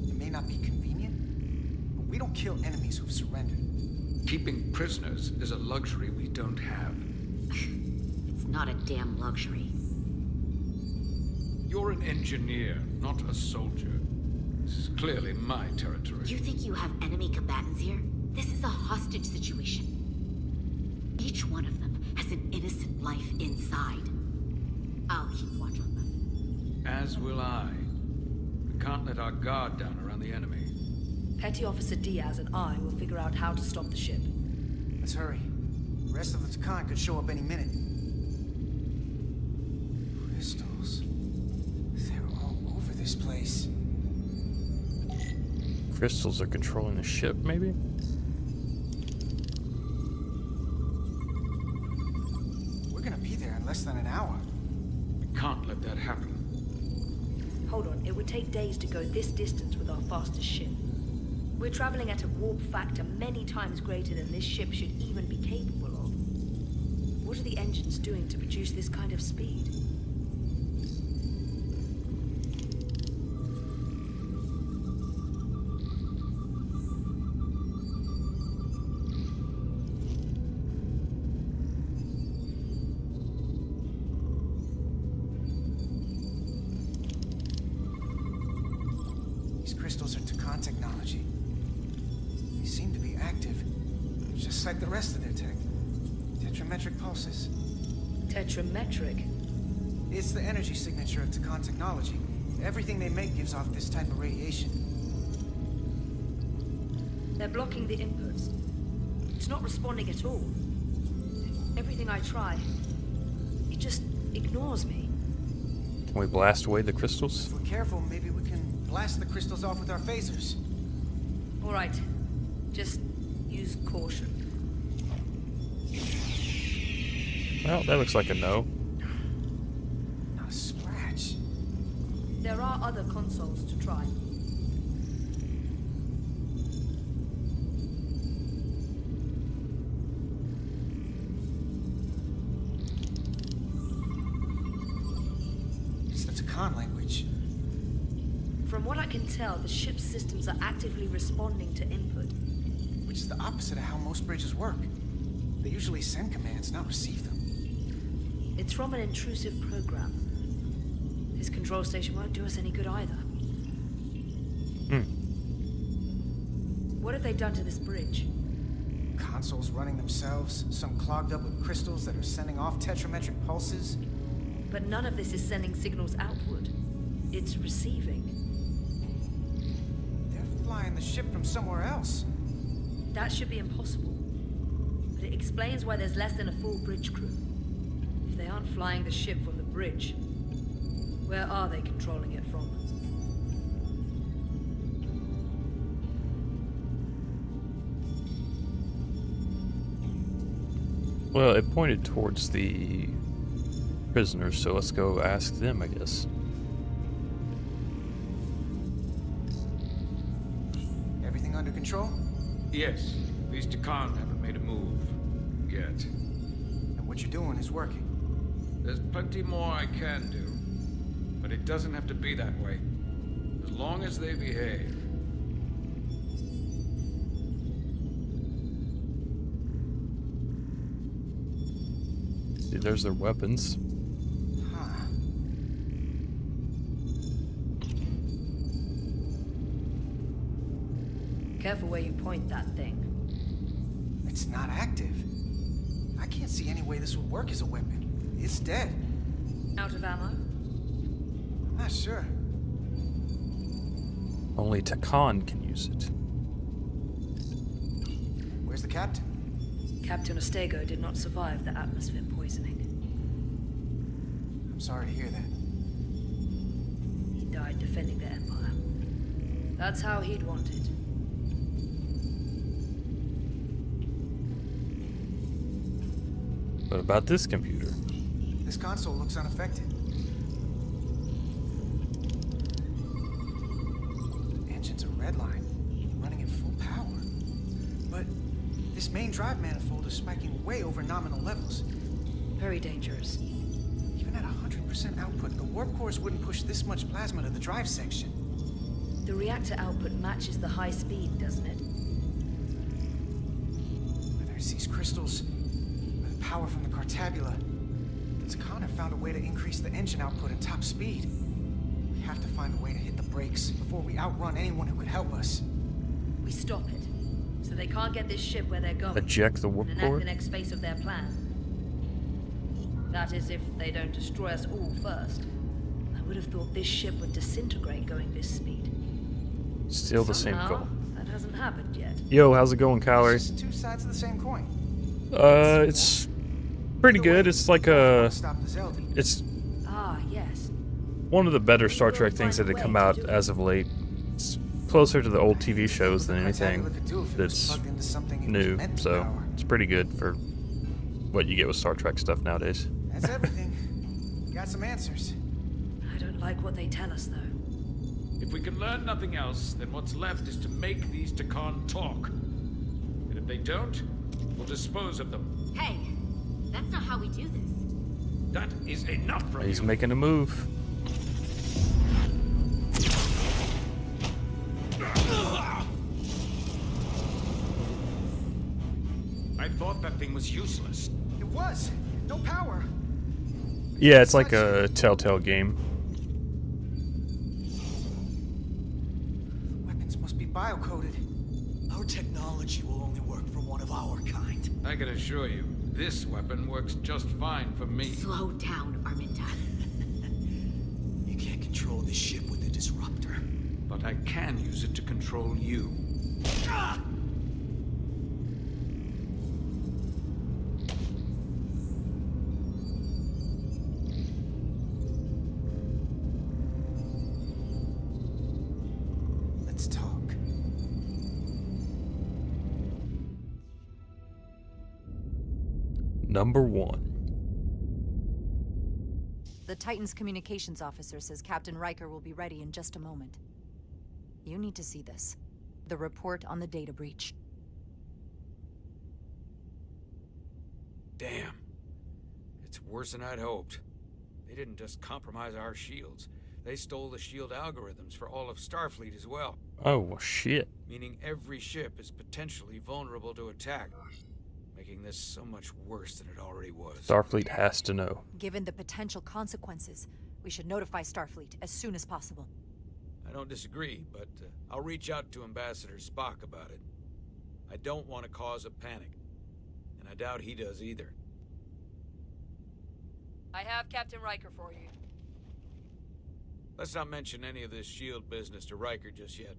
Speaker 3: It may not be convenient, but we don't kill enemies who've surrendered.
Speaker 4: Keeping prisoners is a luxury we don't have.
Speaker 2: It's not a damn luxury.
Speaker 4: You're an engineer, not a soldier. This is clearly my territory.
Speaker 2: You think you have enemy combatants here? This is a hostage situation. Each one of them has an innocent life inside. I'll keep watch on them.
Speaker 4: As will I. We can't let our guard down around the enemy.
Speaker 5: Petty Officer Diaz and I will figure out how to stop the ship.
Speaker 3: Let's hurry. The rest of the Takan could show up any minute. Crystals. They're all over this place.
Speaker 1: Crystals are controlling the ship, maybe?
Speaker 3: We're gonna be there in less than an hour.
Speaker 4: We can't let that happen.
Speaker 5: Hold on, it would take days to go this distance with our fastest ship. We're traveling at a warp factor many times greater than this ship should even be capable of. What are the engines doing to produce this kind of speed?
Speaker 3: These crystals are Takan technology. They seem to be active, just like the rest of their tech. Tetrametric pulses.
Speaker 5: Tetrametric?
Speaker 3: It's the energy signature of Takan technology. Everything they make gives off this type of radiation.
Speaker 5: They're blocking the inputs. It's not responding at all. Everything I try, it just ignores me.
Speaker 1: Can we blast away the crystals?
Speaker 3: If we're careful, maybe we can blast the crystals off with our phasers.
Speaker 5: All right, just use caution.
Speaker 1: Well, that looks like a no.
Speaker 3: Not a scratch.
Speaker 5: There are other consoles to try.
Speaker 3: It's the Takan language.
Speaker 5: From what I can tell, the ship's systems are actively responding to input.
Speaker 3: Which is the opposite of how most bridges work. They usually send commands, not receive them.
Speaker 5: It's from an intrusive program. This control station won't do us any good either. What have they done to this bridge?
Speaker 3: Consoles running themselves, some clogged up with crystals that are sending off tetrametric pulses.
Speaker 5: But none of this is sending signals outward. It's receiving.
Speaker 3: They're flying the ship from somewhere else.
Speaker 5: That should be impossible. But it explains why there's less than a full bridge crew. If they aren't flying the ship from the bridge, where are they controlling it from?
Speaker 1: Well, it pointed towards the prisoners, so let's go ask them, I guess.
Speaker 3: Everything under control?
Speaker 4: Yes, these Takan haven't made a move yet.
Speaker 3: And what you're doing is working.
Speaker 4: There's plenty more I can do, but it doesn't have to be that way. As long as they behave.
Speaker 1: See, there's their weapons.
Speaker 3: Huh.
Speaker 5: Careful where you point that thing.
Speaker 3: It's not active. I can't see any way this would work as a weapon. It's dead.
Speaker 5: Out of ammo?
Speaker 3: I'm not sure.
Speaker 1: Only Takan can use it.
Speaker 3: Where's the captain?
Speaker 5: Captain Ostego did not survive the atmosphere poisoning.
Speaker 3: I'm sorry to hear that.
Speaker 5: He died defending the Empire. That's how he'd want it.
Speaker 1: What about this computer?
Speaker 3: This console looks unaffected. The engines are redline, running at full power. But This main drive manifold is spiking way over nominal levels.
Speaker 5: Very dangerous.
Speaker 3: Even at 100% output, the warp cores wouldn't push this much plasma to the drive section.
Speaker 5: The reactor output matches the high speed, doesn't it?
Speaker 3: Whether it's these crystals, or the power from the Cartabula, Takan have found a way to increase the engine output and top speed. We have to find a way to hit the brakes before we outrun anyone who could help us.
Speaker 5: We stop it, so they can't get this ship where they're going.
Speaker 1: Eject the warp
Speaker 5: and
Speaker 1: core?
Speaker 5: enact the next phase of their plan. That is, if they don't destroy us all first. I would have thought this ship would disintegrate going this speed.
Speaker 1: Still the same
Speaker 5: Somehow,
Speaker 1: goal.
Speaker 5: that hasn't happened yet.
Speaker 1: Yo, how's it going, Calorie?
Speaker 3: It's just two sides of the same coin.
Speaker 1: It's pretty good. It's like a... It's
Speaker 5: Ah, yes.
Speaker 1: one of the better Star Trek things that have come out as of late. It's closer to the old TV shows than anything that's new, so it's pretty good for what you get with Star Trek stuff nowadays.
Speaker 3: That's everything. We got some answers.
Speaker 5: I don't like what they tell us, though.
Speaker 4: If we can learn nothing else, then what's left is to make these Takan talk. And if they don't, we'll dispose of them.
Speaker 2: Hey, that's not how we do this.
Speaker 4: That is enough from
Speaker 1: He's
Speaker 4: you.
Speaker 1: making a move.
Speaker 4: I thought that thing was useless.
Speaker 3: It was. No power.
Speaker 1: Yeah, it's like a Telltale game.
Speaker 3: The weapons must be biocoded.
Speaker 11: Our technology will only work for one of our kind.
Speaker 4: I can assure you, this weapon works just fine for me.
Speaker 2: Slow down, Arminta.
Speaker 11: You can't control this ship with a disruptor.
Speaker 4: But I can use it to control you.
Speaker 11: Ah!
Speaker 3: Let's talk.
Speaker 1: Number 1.
Speaker 8: The Titan's communications officer says Captain Riker will be ready in just a moment. You need to see this. The report on the data breach.
Speaker 10: Damn. It's worse than I'd hoped. They didn't just compromise our shields. They stole the shield algorithms for all of Starfleet as well.
Speaker 1: Oh, well, shit.
Speaker 10: Meaning every ship is potentially vulnerable to attack. Making this so much worse than it already was.
Speaker 1: Starfleet has to know.
Speaker 8: Given the potential consequences, we should notify Starfleet as soon as possible.
Speaker 10: I don't disagree, but I'll reach out to Ambassador Spock about it. I don't want to cause a panic, and I doubt he does either.
Speaker 5: I have Captain Riker for you.
Speaker 10: Let's not mention any of this shield business to Riker just yet.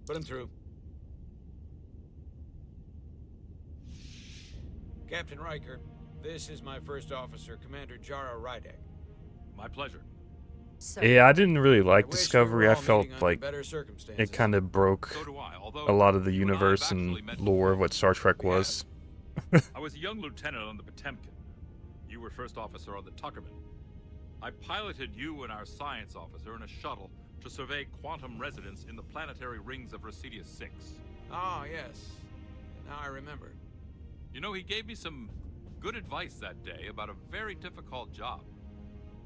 Speaker 10: Put him through. Captain Riker, this is my first officer, Commander Jara Rydek.
Speaker 15: My pleasure.
Speaker 8: So,
Speaker 1: Yeah, I didn't really like
Speaker 10: I wish we
Speaker 1: Discovery.
Speaker 10: were
Speaker 1: I
Speaker 10: all
Speaker 1: felt
Speaker 10: meeting under
Speaker 1: like
Speaker 10: better
Speaker 1: it
Speaker 10: circumstances.
Speaker 1: kind of broke
Speaker 15: So do I, although
Speaker 1: a lot of the
Speaker 15: you and I have
Speaker 1: universe and
Speaker 15: actually met
Speaker 1: lore of
Speaker 15: before.
Speaker 1: what Star Trek was.
Speaker 15: I was a young lieutenant on the Potemkin. You were first officer on the Tuckerman. I piloted you and our science officer in a shuttle to survey quantum resonance in the planetary rings of Resurgence 6.
Speaker 10: Oh, yes. Now I remember.
Speaker 15: You know, he gave me some good advice that day about a very difficult job.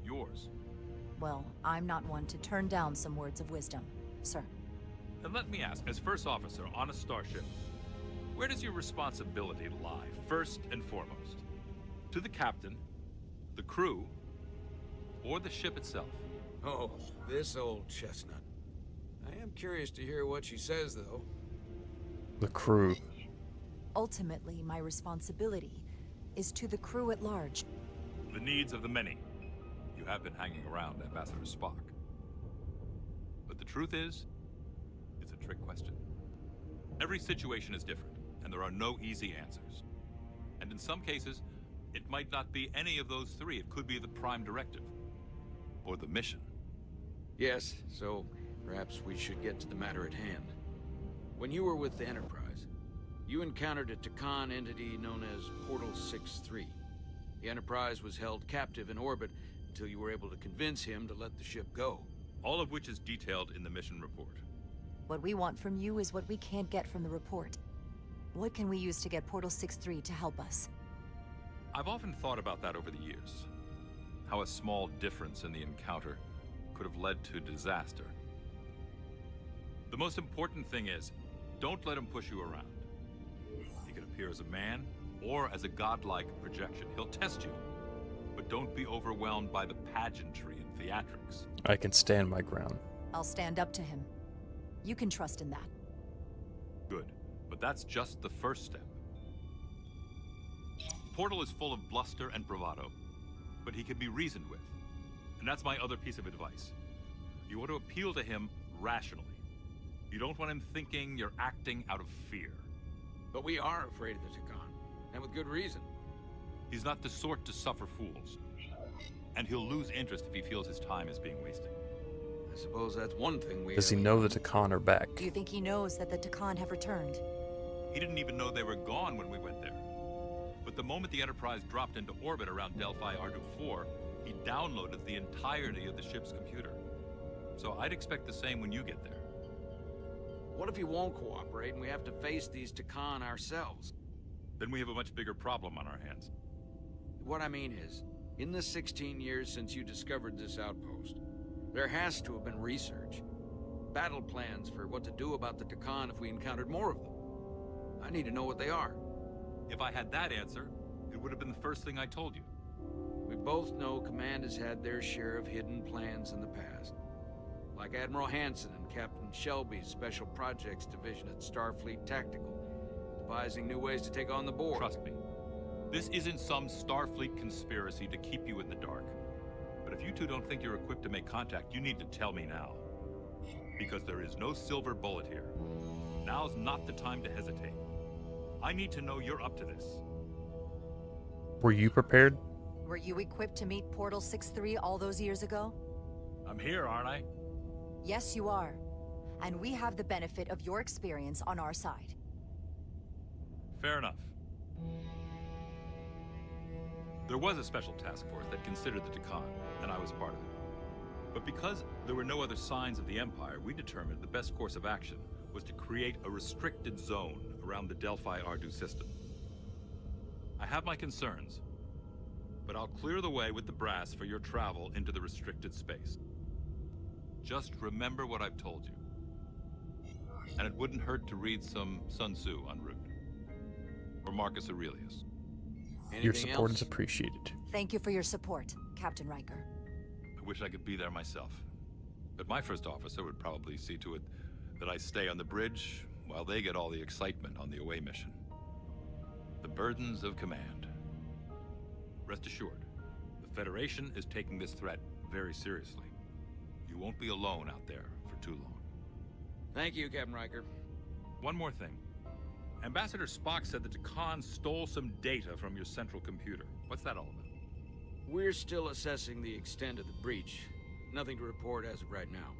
Speaker 15: Yours.
Speaker 8: well, I'm not one to turn down some words of wisdom, sir.
Speaker 15: And let me ask, as first officer on a starship, where does your responsibility lie, first and foremost? To the captain, the crew, or the ship itself?
Speaker 10: Oh, this old chestnut. I am curious to hear what she says, though.
Speaker 1: The crew.
Speaker 8: Ultimately, my responsibility is to the crew at large.
Speaker 15: The needs of the many. You have been hanging around Ambassador Spock. But the truth is, it's a trick question. Every situation is different, and there are no easy answers. And in some cases, it might not be any of those three. It could be the prime directive. Or the mission.
Speaker 10: Yes, so perhaps we should get to the matter at hand. When you were with the Enterprise, you encountered a Takan entity known as Portal 6-3. The Enterprise was held captive in orbit until you were able to convince him to let the ship go.
Speaker 15: All of which is detailed in the mission report.
Speaker 8: What we want from you is what we can't get from the report. What can we use to get Portal 6-3 to help us?
Speaker 15: I've often thought about that over the years. How a small difference in the encounter could have led to disaster. The most important thing is, don't let him push you around. He can appear as a man or as a godlike projection. He'll test you, but don't be overwhelmed by the pageantry and theatrics.
Speaker 1: I can stand my ground.
Speaker 8: I'll stand up to him. You can trust in that.
Speaker 15: Good, but that's just the first step. Portal is full of bluster and bravado, but he can be reasoned with. And that's my other piece of advice. You want to appeal to him rationally. You don't want him thinking you're acting out of fear.
Speaker 4: But we are afraid of the Takan, and with good reason.
Speaker 15: He's not the sort to suffer fools. And he'll lose interest if he feels his time is being wasted.
Speaker 4: I suppose that's one thing we...
Speaker 1: Does he know the Takan are back?
Speaker 8: Do you think he knows that the Takan have returned?
Speaker 15: He didn't even know they were gone when we went there. But the moment the Enterprise dropped into orbit around Delphi Ardu 4, he downloaded the entirety of the ship's computer. So I'd expect the same when you get there.
Speaker 4: What if he won't cooperate and we have to face these Takan ourselves?
Speaker 15: Then we have a much bigger problem on our hands.
Speaker 4: What I mean is, in the 16 years since you discovered this outpost, there has to have been research. Battle plans for what to do about the Takan if we encountered more of them. I need to know what they are.
Speaker 15: If I had that answer, it would have been the first thing I told you.
Speaker 4: We both know Command has had their share of hidden plans in the past. Like Admiral Hansen and Captain Shelby's Special Projects Division at Starfleet Tactical, devising new ways to take on the board.
Speaker 15: Trust me, this isn't some Starfleet conspiracy to keep you in the dark. But if you two don't think you're equipped to make contact, you need to tell me now. Because there is no silver bullet here. Now's not the time to hesitate. I need to know you're up to this.
Speaker 1: Were you prepared?
Speaker 8: Were you equipped to meet Portal 6-3 all those years ago?
Speaker 15: I'm here, aren't I?
Speaker 8: Yes, you are. And we have the benefit of your experience on our side.
Speaker 15: Fair enough. There was a special task force that considered the Takan, and I was part of it. But because there were no other signs of the Empire, we determined the best course of action was to create a restricted zone around the Delphi Ardu system. I have my concerns, but I'll clear the way with the brass for your travel into the restricted space. Just remember what I've told you. And it wouldn't hurt to read some Sun Tzu en route. Or Marcus Aurelius.
Speaker 1: Your support is appreciated.
Speaker 8: Thank you for your support, Captain Riker.
Speaker 15: I wish I could be there myself. But my first officer would probably see to it that I stay on the bridge while they get all the excitement on the away mission. The burdens of command. Rest assured, the Federation is taking this threat very seriously. You won't be alone out there for too long.
Speaker 4: Thank you, Captain Riker.
Speaker 15: One more thing. Ambassador Spock said that Takan stole some data from your central computer. What's that all about?
Speaker 4: We're still assessing the extent of the breach. Nothing to report as of right now.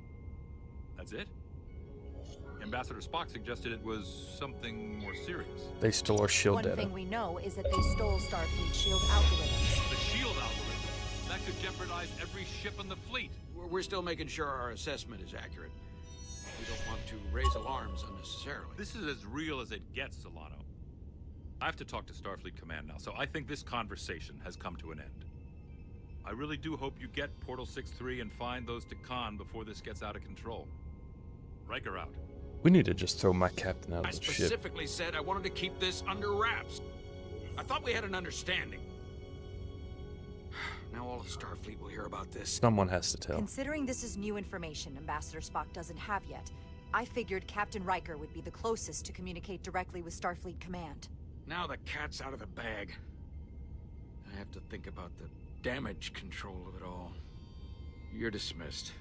Speaker 15: That's it? Ambassador Spock suggested it was something more serious.
Speaker 1: They stole our shield
Speaker 8: One
Speaker 1: data.
Speaker 8: thing we know is that they stole Starfleet shield algorithms.
Speaker 15: The shield algorithm? That could jeopardize every ship in the fleet.
Speaker 4: We're still making sure our assessment is accurate. We don't want to raise alarms unnecessarily.
Speaker 15: This is as real as it gets, Solano. I have to talk to Starfleet Command now, so I think this conversation has come to an end. I really do hope you get Portal 6-3 and find those Takan before this gets out of control. Riker out.
Speaker 1: We need to just throw my captain out
Speaker 4: I
Speaker 1: of the ship.
Speaker 4: specifically said I wanted to keep this under wraps. I thought we had an understanding. Now all of Starfleet will hear about this.
Speaker 1: Someone has to tell.
Speaker 8: Considering this is new information Ambassador Spock doesn't have yet, I figured Captain Riker would be the closest to communicate directly with Starfleet Command.
Speaker 4: Now the cat's out of the bag. I have to think about the damage control of it all. You're dismissed.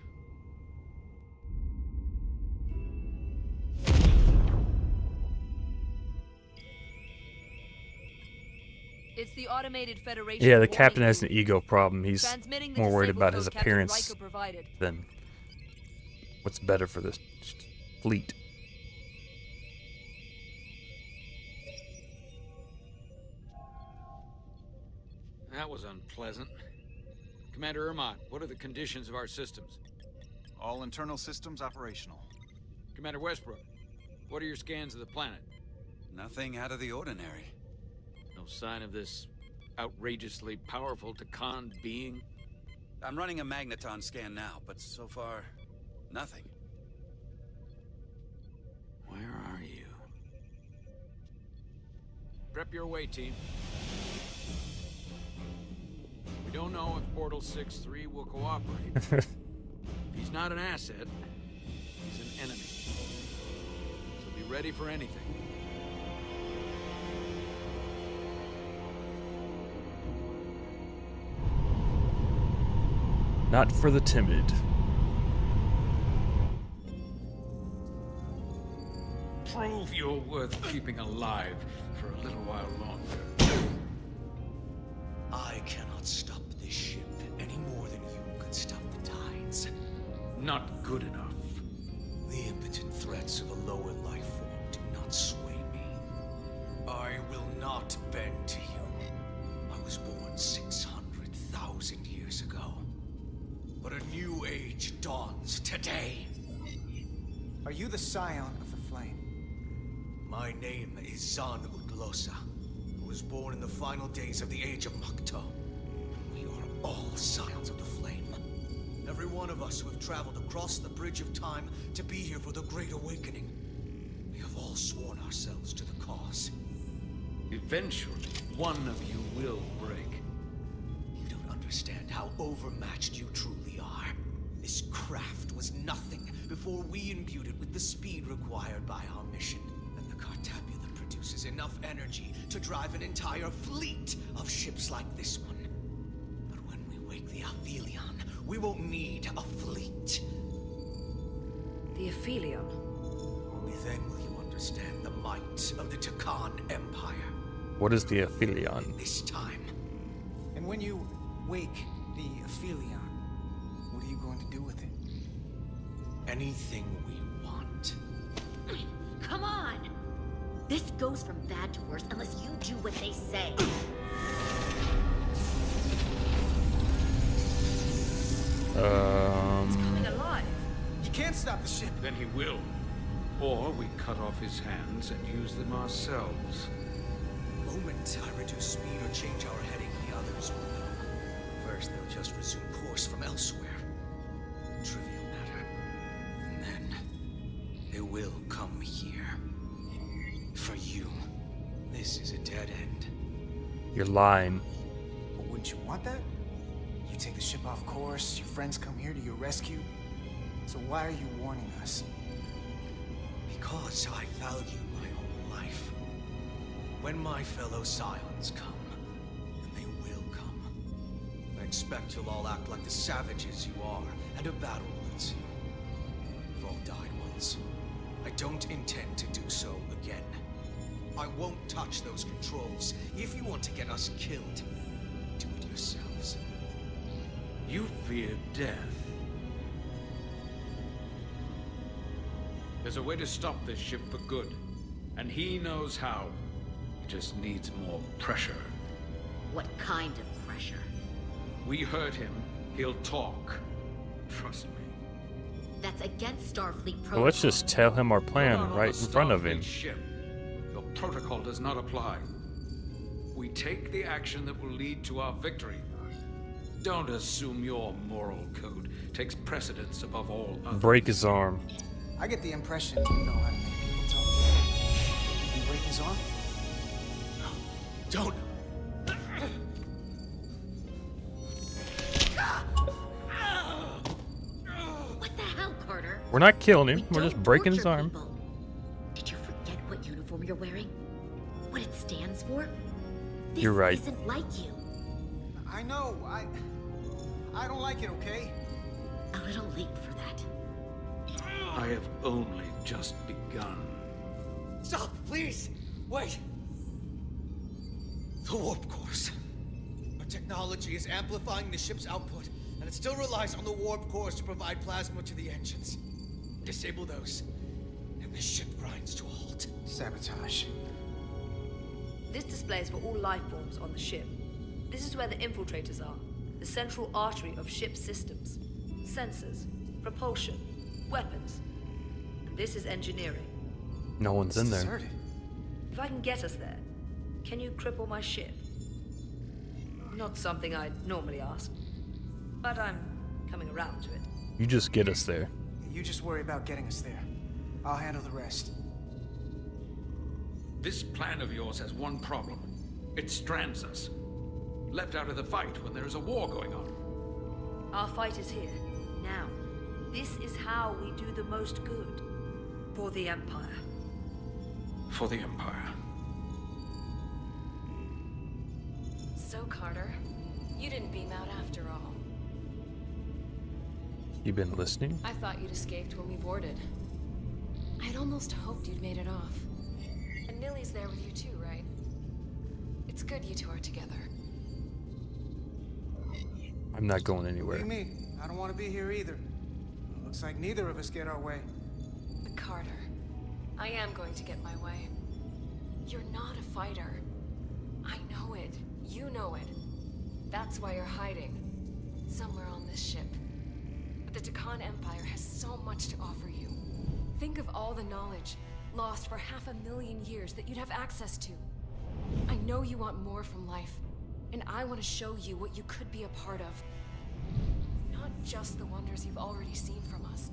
Speaker 5: It's the automated Federation.
Speaker 1: Yeah, the captain has an ego problem. He's
Speaker 5: Transmitting the
Speaker 1: more worried
Speaker 5: disabled
Speaker 1: about his
Speaker 5: code Captain
Speaker 1: appearance
Speaker 5: Riker provided.
Speaker 1: than what's better for this fleet.
Speaker 4: That was unpleasant. Commander Ermont, what are the conditions of our systems?
Speaker 12: All internal systems operational.
Speaker 4: Commander Westbrook, what are your scans of the planet?
Speaker 14: Nothing out of the ordinary.
Speaker 10: No sign of this outrageously powerful Takan being?
Speaker 14: I'm running a magneton scan now, but so far, nothing.
Speaker 10: Where are you? Prep your way, team. We don't know if Portal 6-3 will cooperate. If he's not an asset, he's an enemy. So be ready for anything.
Speaker 1: Not for the timid.
Speaker 4: Prove you're worth keeping alive for a little while longer.
Speaker 11: I cannot stop this ship any more than you could stop the tides.
Speaker 4: Not good enough.
Speaker 11: The impotent threats of a lower life form do not sway me. I will not bend to you. I was born 600,000 years ago. But a new age dawns today.
Speaker 3: Are you the scion of the flame?
Speaker 11: My name is Zan Utlosa, who was born in the final days of the Age of Makto. We are all scions of the flame. Every one of us who have traveled across the bridge of time to be here for the Great Awakening. We have all sworn ourselves to the cause.
Speaker 4: Eventually, one of you will break.
Speaker 11: You don't understand how overmatched you truly are. This craft was nothing before we imbued it with the speed required by our mission. And the Cartabula produces enough energy to drive an entire fleet of ships like this one. But when we wake the Aphelion, we won't need a fleet.
Speaker 5: The Aphelion?
Speaker 11: Only then will you understand the might of the Takan Empire.
Speaker 1: What is the Aphelion?
Speaker 11: This time.
Speaker 3: And when you wake the Aphelion, what are you going to do with it?
Speaker 11: Anything we want.
Speaker 2: Come on! This goes from bad to worse unless you do what they say.
Speaker 5: It's coming alive.
Speaker 3: You can't stop the ship.
Speaker 4: Then he will. Or we cut off his hands and use them ourselves.
Speaker 11: The moment I reduce speed or change our heading, the others will know. First, they'll just resume course from elsewhere. Trivial matter. And then, they will come here. For you, this is a dead end.
Speaker 1: You're lying.
Speaker 3: But wouldn't you want that? You take the ship off course, your friends come here to your rescue. So why are you warning us?
Speaker 11: Because I value my own life. When my fellow scions come, and they will come, I expect you'll all act like the savages you are, and a battle waits you. We've all died once. I don't intend to do so again. I won't touch those controls. If you want to get us killed, do it yourselves.
Speaker 4: You fear death. There's a way to stop this ship for good, and he knows how. He just needs more pressure.
Speaker 2: What kind of pressure?
Speaker 4: We hurt him, he'll talk. Trust me.
Speaker 2: That's against Starfleet protocol.
Speaker 1: Well, let's just tell him our plan
Speaker 4: You're not on
Speaker 1: right
Speaker 4: a
Speaker 1: in front of
Speaker 4: Starfleet
Speaker 1: him.
Speaker 4: Ship. Your protocol does not apply. We take the action that will lead to our victory. Don't assume your moral code takes precedence above all others.
Speaker 1: Break his arm.
Speaker 3: I get the impression you know how to make people talk. You break his arm?
Speaker 11: No, don't.
Speaker 2: What the hell, Carter?
Speaker 1: We're not killing him.
Speaker 2: We
Speaker 1: We're just
Speaker 2: don't
Speaker 1: breaking his
Speaker 2: torture
Speaker 1: arm.
Speaker 2: people. Did you forget what uniform you're wearing? What it stands for? This
Speaker 1: You're right.
Speaker 2: isn't like you.
Speaker 3: I know. I don't like it, okay?
Speaker 2: A little late for that.
Speaker 4: I have only just begun.
Speaker 11: Stop, please! Wait! The warp cores. Our technology is amplifying the ship's output, and it still relies on the warp cores to provide plasma to the engines. Disable those, and the ship grinds to a halt.
Speaker 3: Sabotage.
Speaker 5: This display is for all life forms on the ship. This is where the infiltrators are, the central artery of ship systems, sensors, propulsion, weapons. And this is engineering.
Speaker 1: No one's in there.
Speaker 3: Deserted.
Speaker 5: If I can get us there, can you cripple my ship? Not something I'd normally ask, but I'm coming around to it.
Speaker 1: You just get us there.
Speaker 3: You just worry about getting us there. I'll handle the rest.
Speaker 4: This plan of yours has one problem. It strands us. Left out of the fight when there is a war going on.
Speaker 5: Our fight is here, now. This is how we do the most good. For the Empire.
Speaker 4: For the Empire.
Speaker 16: So, Carter, you didn't beam out after all.
Speaker 1: You been listening?
Speaker 16: I thought you'd escaped when we boarded. I'd almost hoped you'd made it off. And Nilly's there with you too, right? It's good you two are together.
Speaker 1: I'm not going anywhere.
Speaker 3: Believe me, I don't want to be here either. It looks like neither of us get our way.
Speaker 16: But Carter, I am going to get my way. You're not a fighter. I know it. You know it. That's why you're hiding. Somewhere on this ship. But the Takan Empire has so much to offer you. Think of all the knowledge lost for 500,000 years that you'd have access to. I know you want more from life, and I want to show you what you could be a part of. Not just the wonders you've already seen from us.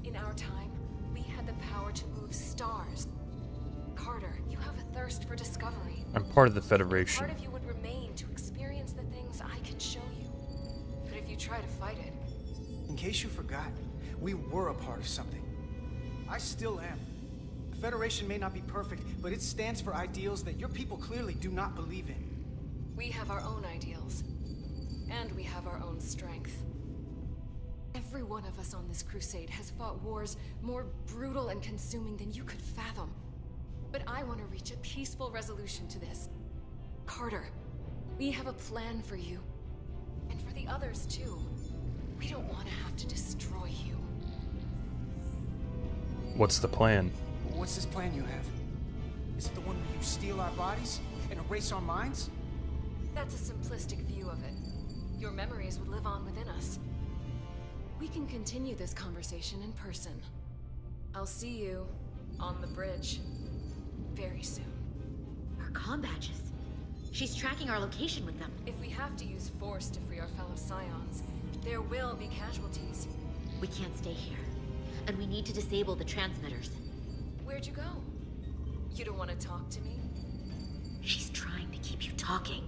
Speaker 16: In our time, we had the power to move stars. Carter, you have a thirst for discovery.
Speaker 1: I'm part of the Federation.
Speaker 16: Part of you would remain to experience the things I can show you. But if you try to fight it...
Speaker 3: In case you forgot, we were a part of something. I still am. The Federation may not be perfect, but it stands for ideals that your people clearly do not believe in.
Speaker 16: We have our own ideals. And we have our own strength. Every one of us on this crusade has fought wars more brutal and consuming than you could fathom. But I want to reach a peaceful resolution to this. Carter, we have a plan for you. And for the others, too. We don't want to have to destroy you.
Speaker 1: What's the plan?
Speaker 3: What's this plan you have? Is it the one where you steal our bodies and erase our minds?
Speaker 16: That's a simplistic view of it. Your memories would live on within us. We can continue this conversation in person. I'll see you on the bridge very soon.
Speaker 2: Our comm badges. She's tracking our location with them.
Speaker 16: If we have to use force to free our fellow Scions, there will be casualties.
Speaker 2: We can't stay here. And we need to disable the transmitters.
Speaker 16: Where'd you go? You don't want to talk to me?
Speaker 2: She's trying to keep you talking.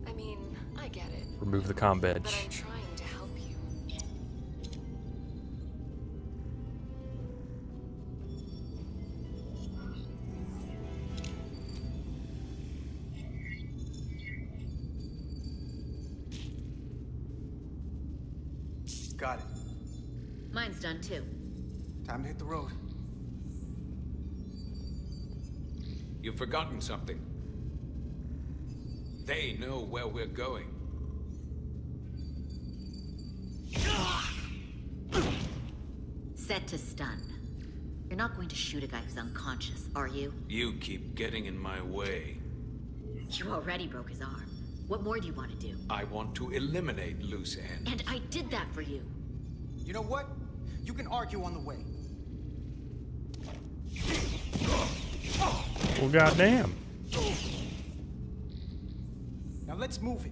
Speaker 16: I mean, I get it.
Speaker 1: Remove the comm badge.
Speaker 16: But I'm trying to help you.
Speaker 3: Got it.
Speaker 2: Mine's done too.
Speaker 3: Time to hit the road.
Speaker 4: You've forgotten something. They know where we're going.
Speaker 2: Set to stun. You're not going to shoot a guy who's unconscious, are you?
Speaker 4: You keep getting in my way.
Speaker 2: You already broke his arm. What more do you want to do?
Speaker 4: I want to eliminate loose ends.
Speaker 2: And I did that for you.
Speaker 3: You know what? You can argue on the way.
Speaker 1: Well, goddamn.
Speaker 3: Now let's move it.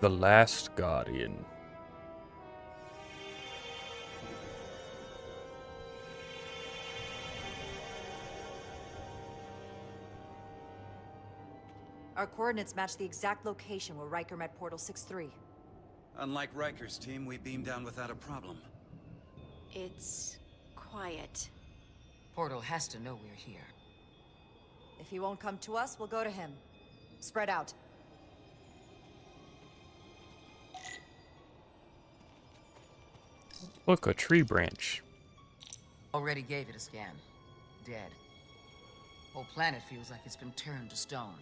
Speaker 1: The Last Guardian.
Speaker 8: Our coordinates match the exact location where Riker met Portal 6-3.
Speaker 14: Unlike Riker's team, we beamed down without a problem.
Speaker 2: It's quiet.
Speaker 17: Portal has to know we're here.
Speaker 8: If he won't come to us, we'll go to him. Spread out.
Speaker 1: Look, a tree branch.
Speaker 17: Already gave it a scan. Dead. Whole planet feels like it's been turned to stone.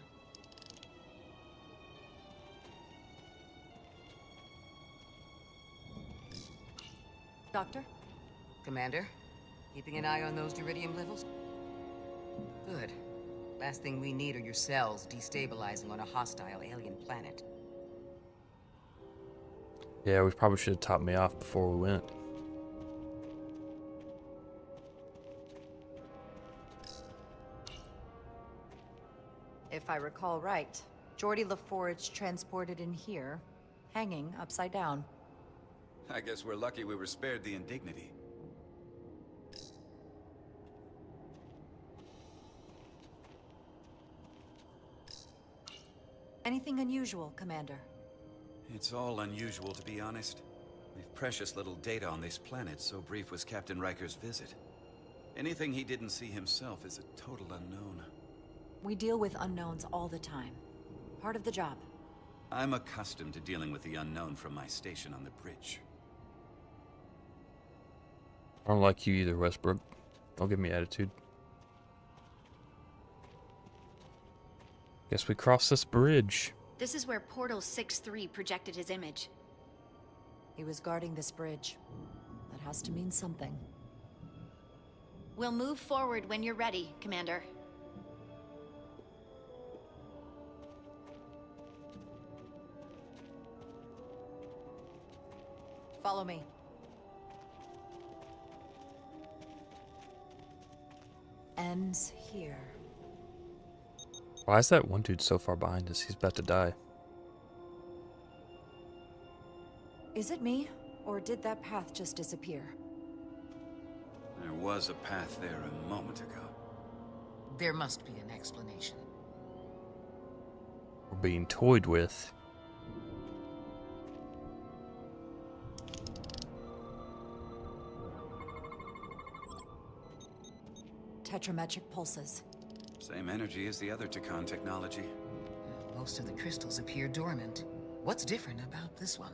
Speaker 8: Doctor?
Speaker 17: Commander, keeping an eye on those iridium levels? Good. Last thing we need are your cells destabilizing on a hostile alien planet.
Speaker 1: Yeah, we probably should have topped me off before we went.
Speaker 8: If I recall right, Geordie LaForge transported in here, hanging upside down.
Speaker 14: I guess we're lucky we were spared the indignity.
Speaker 8: Anything unusual, Commander?
Speaker 14: It's all unusual, to be honest. We've precious little data on this planet, so brief was Captain Riker's visit. Anything he didn't see himself is a total unknown.
Speaker 8: We deal with unknowns all the time. Part of the job.
Speaker 14: I'm accustomed to dealing with the unknown from my station on the bridge.
Speaker 1: I don't like you either, Westbrook. Don't give me attitude. Guess we cross this bridge.
Speaker 2: This is where Portal 6-3 projected his image.
Speaker 8: He was guarding this bridge. That has to mean something.
Speaker 2: We'll move forward when you're ready, Commander.
Speaker 8: Follow me. Ends here.
Speaker 1: Why is that one dude so far behind us? He's about to die.
Speaker 8: Is it me, or did that path just disappear?
Speaker 14: There was a path there a moment ago.
Speaker 17: There must be an explanation.
Speaker 1: We're being toyed with.
Speaker 8: Tetrametric pulses.
Speaker 14: Same energy as the other Takan technology.
Speaker 17: Most of the crystals appear dormant. What's different about this one?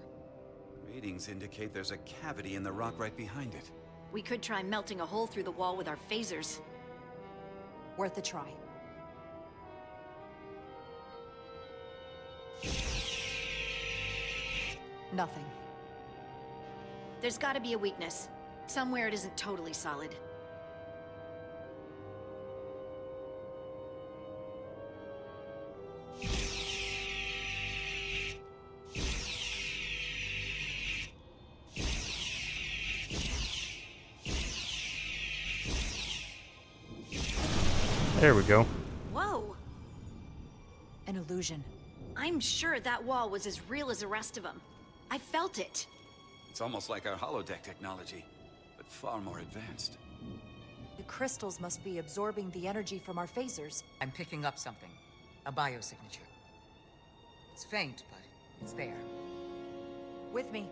Speaker 14: Readings indicate there's a cavity in the rock right behind it.
Speaker 2: We could try melting a hole through the wall with our phasers.
Speaker 8: Worth a try. Nothing.
Speaker 2: There's gotta be a weakness. Somewhere it isn't totally solid.
Speaker 1: There we go.
Speaker 2: Whoa!
Speaker 8: An illusion.
Speaker 2: I'm sure that wall was as real as the rest of them. I felt it.
Speaker 14: It's almost like our holodeck technology, but far more advanced.
Speaker 8: The crystals must be absorbing the energy from our phasers.
Speaker 17: I'm picking up something. A biosignature. It's faint, but it's there.
Speaker 8: With me.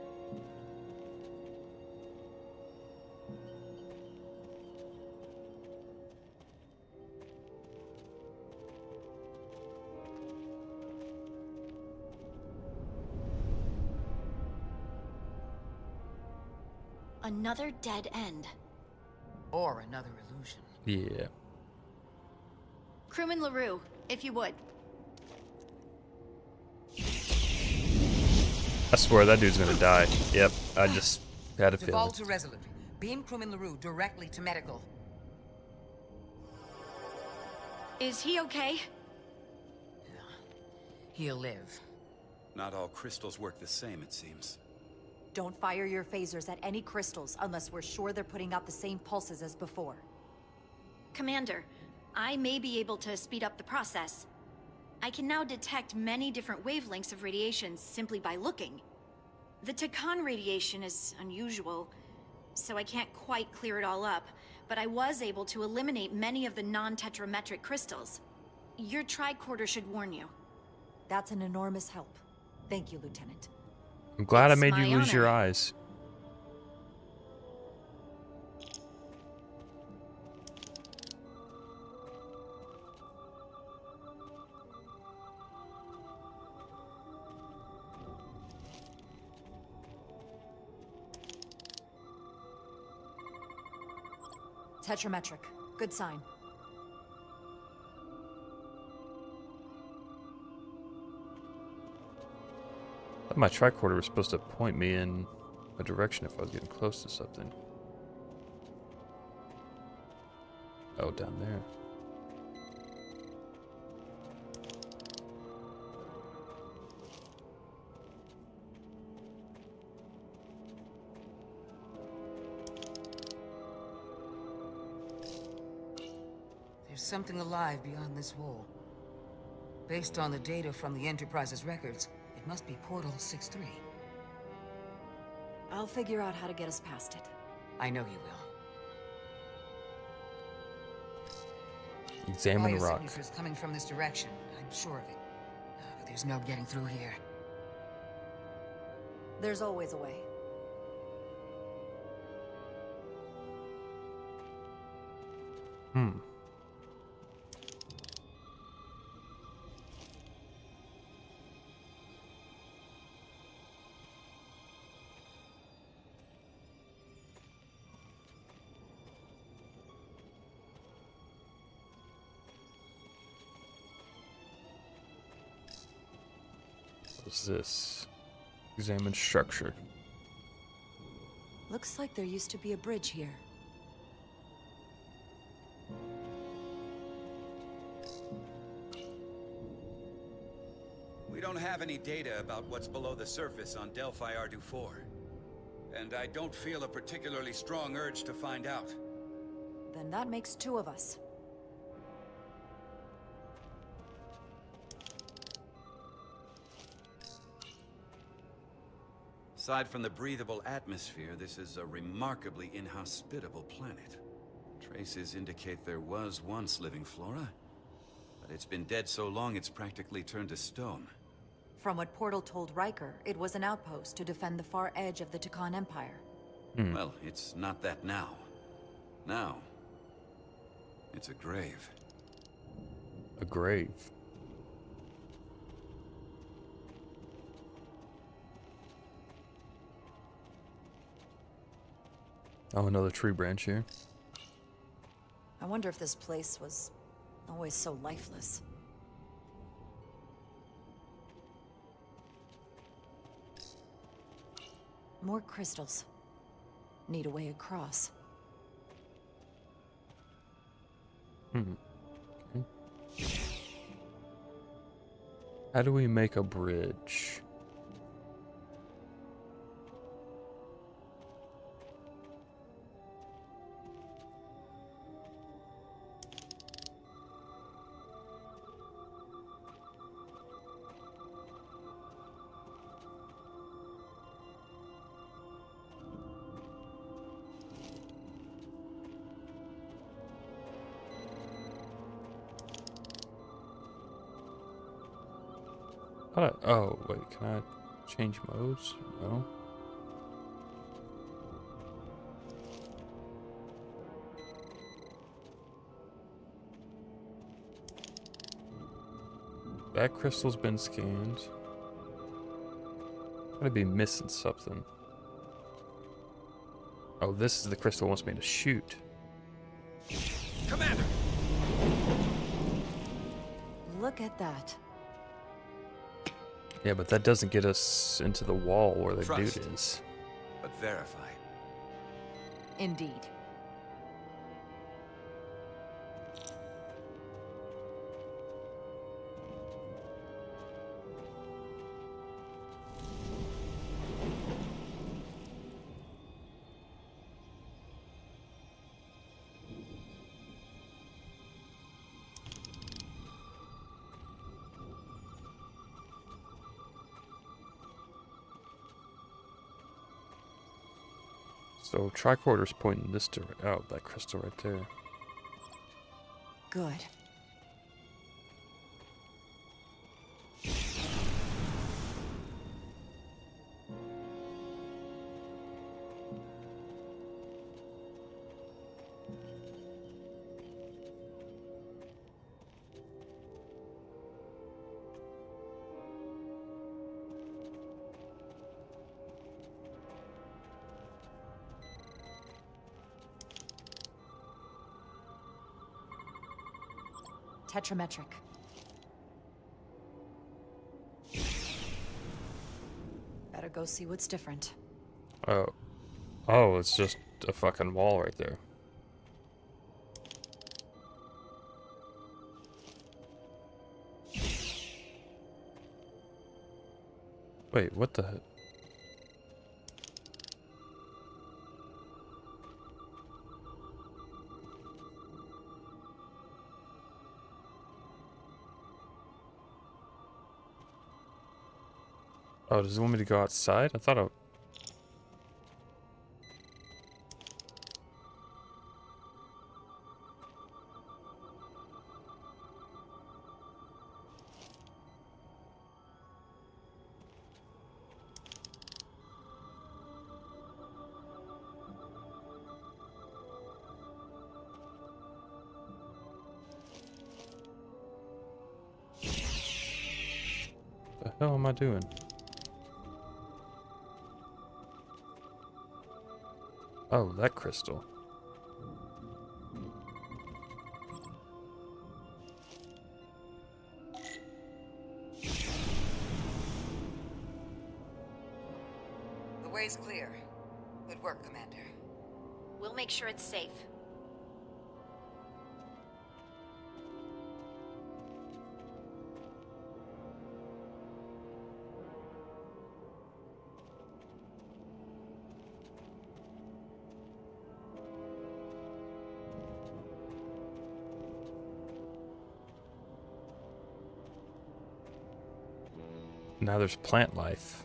Speaker 2: Another dead end.
Speaker 17: Or another illusion.
Speaker 1: Yeah.
Speaker 2: Crewman LaRue, if you would.
Speaker 1: I swear that dude's gonna die. Yep, I just had a feeling.
Speaker 17: Default to Resolute. Beam Crewman LaRue directly to medical.
Speaker 2: Is he okay?
Speaker 17: He'll live.
Speaker 14: Not all crystals work the same, it seems.
Speaker 8: Don't fire your phasers at any crystals unless we're sure they're putting out the same pulses as before.
Speaker 2: Commander, I may be able to speed up the process. I can now detect many different wavelengths of radiation simply by looking. The Takan radiation is unusual, so I can't quite clear it all up, but I was able to eliminate many of the non-tetrametric crystals. Your tricorder should warn you.
Speaker 8: That's an enormous help. Thank you, Lieutenant.
Speaker 1: I'm glad I
Speaker 2: It's
Speaker 1: made you
Speaker 2: my
Speaker 1: lose your
Speaker 2: honor.
Speaker 1: eyes.
Speaker 8: Tetrametric. Good sign.
Speaker 1: Thought my tricorder was supposed to point me in a direction if I was getting close to something. Oh, down there.
Speaker 17: There's something alive beyond this wall. Based on the data from the Enterprise's records, it must be Portal 6-3.
Speaker 8: I'll figure out how to get us past it.
Speaker 17: I know you will.
Speaker 1: Examine
Speaker 17: Fire
Speaker 1: rock.
Speaker 17: signatures coming from this direction. I'm sure of it. But there's no getting through here.
Speaker 8: There's always a way.
Speaker 1: Hmm. What's this? Examine structure.
Speaker 8: Looks like there used to be a bridge here.
Speaker 14: We don't have any data about what's below the surface on Delphi Ardu 4. And I don't feel a particularly strong urge to find out.
Speaker 8: Then that makes two of us.
Speaker 14: Aside from the breathable atmosphere, this is a remarkably inhospitable planet. Traces indicate there was once living flora, but it's been dead so long it's practically turned to stone.
Speaker 8: From what Portal told Riker, it was an outpost to defend the far edge of the Takan Empire.
Speaker 14: Well, it's not that now. Now, it's a grave.
Speaker 1: A grave. Oh, another tree branch here.
Speaker 8: I wonder if this place was always so lifeless. More crystals. Need a way across.
Speaker 1: Okay. How do we make a bridge? Oh, wait, can I change modes? No. That crystal's been scanned. Gotta be missing something. Oh, this is the crystal wants me to shoot.
Speaker 11: Commander!
Speaker 8: Look at that.
Speaker 1: Yeah, but that doesn't get us into the wall where the
Speaker 14: Trust,
Speaker 1: dude is.
Speaker 14: but verify.
Speaker 8: Indeed.
Speaker 1: So tricorder's pointing this to that crystal right there.
Speaker 8: Good. Tetrametric. Better go see what's different.
Speaker 1: Oh, it's just a fucking wall right there. Wait, what the? Oh, does it want me to go outside? I thought I... The hell am I doing? Oh, that crystal.
Speaker 17: The way's clear. Good work, Commander.
Speaker 2: We'll make sure it's safe.
Speaker 1: Now there's plant life.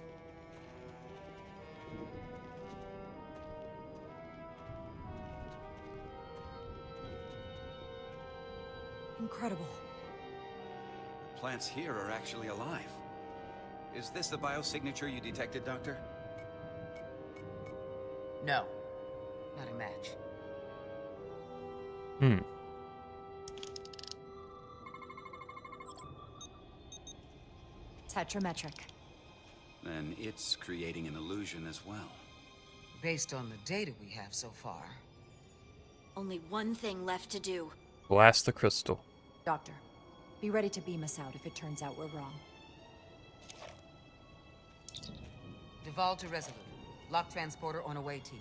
Speaker 8: Incredible.
Speaker 14: The plants here are actually alive. Is this the biosignature you detected, Doctor?
Speaker 17: No. Not a match.
Speaker 1: Hmm.
Speaker 8: Tetrametric.
Speaker 14: Then it's creating an illusion as well.
Speaker 17: Based on the data we have so far.
Speaker 2: Only one thing left to do.
Speaker 1: Blast the crystal.
Speaker 8: Doctor, be ready to beam us out if it turns out we're wrong.
Speaker 17: Devolve to Resolute. Lock transporter on away team.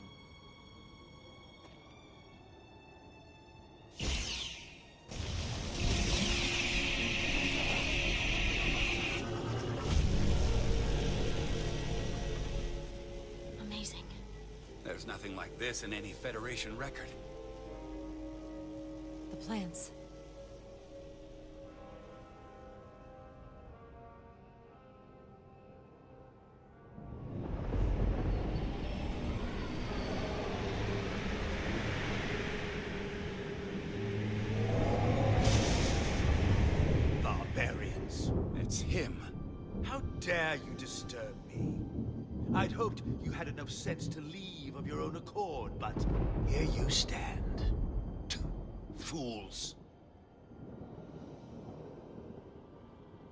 Speaker 2: Amazing.
Speaker 14: There's nothing like this in any Federation record.
Speaker 8: The plants.
Speaker 18: Barbarians.
Speaker 14: It's him.
Speaker 18: How dare you disturb me? I'd hoped you had enough sense to leave of your own accord, but here you stand. Fools.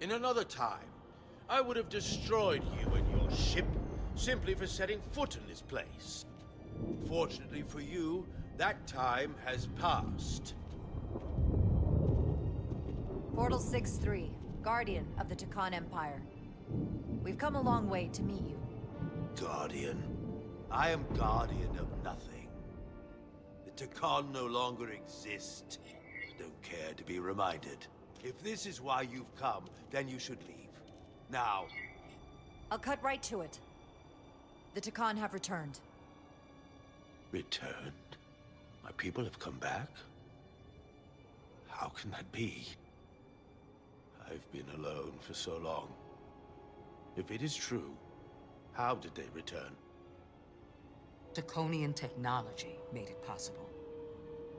Speaker 18: In another time, I would have destroyed you and your ship simply for setting foot in this place. Fortunately for you, that time has passed.
Speaker 8: Portal 6-3, Guardian of the Takan Empire. We've come a long way to meet you.
Speaker 18: Guardian? I am Guardian of nothing. The Takan no longer exist. Don't care to be reminded. If this is why you've come, then you should leave. Now.
Speaker 8: I'll cut right to it. The Takan have returned.
Speaker 18: Returned? My people have come back? How can that be? I've been alone for so long. If it is true, how did they return?
Speaker 17: Draconian technology made it possible.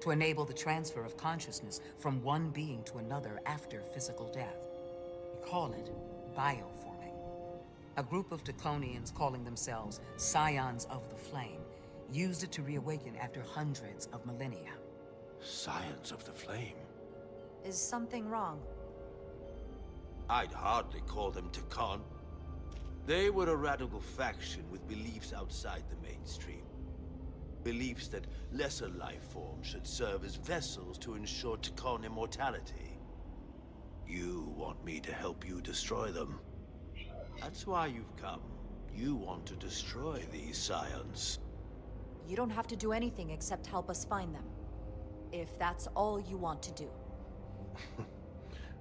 Speaker 17: To enable the transfer of consciousness from one being to another after physical death. We call it bioforming. A group of Draconians calling themselves Scions of the Flame used it to reawaken after hundreds of millennia.
Speaker 18: Scions of the Flame?
Speaker 8: Is something wrong?
Speaker 18: I'd hardly call them Takan. They were a radical faction with beliefs outside the mainstream. Beliefs that lesser life forms should serve as vessels to ensure Takan immortality. You want me to help you destroy them. That's why you've come. You want to destroy these Scions.
Speaker 8: You don't have to do anything except help us find them. If that's all you want to do.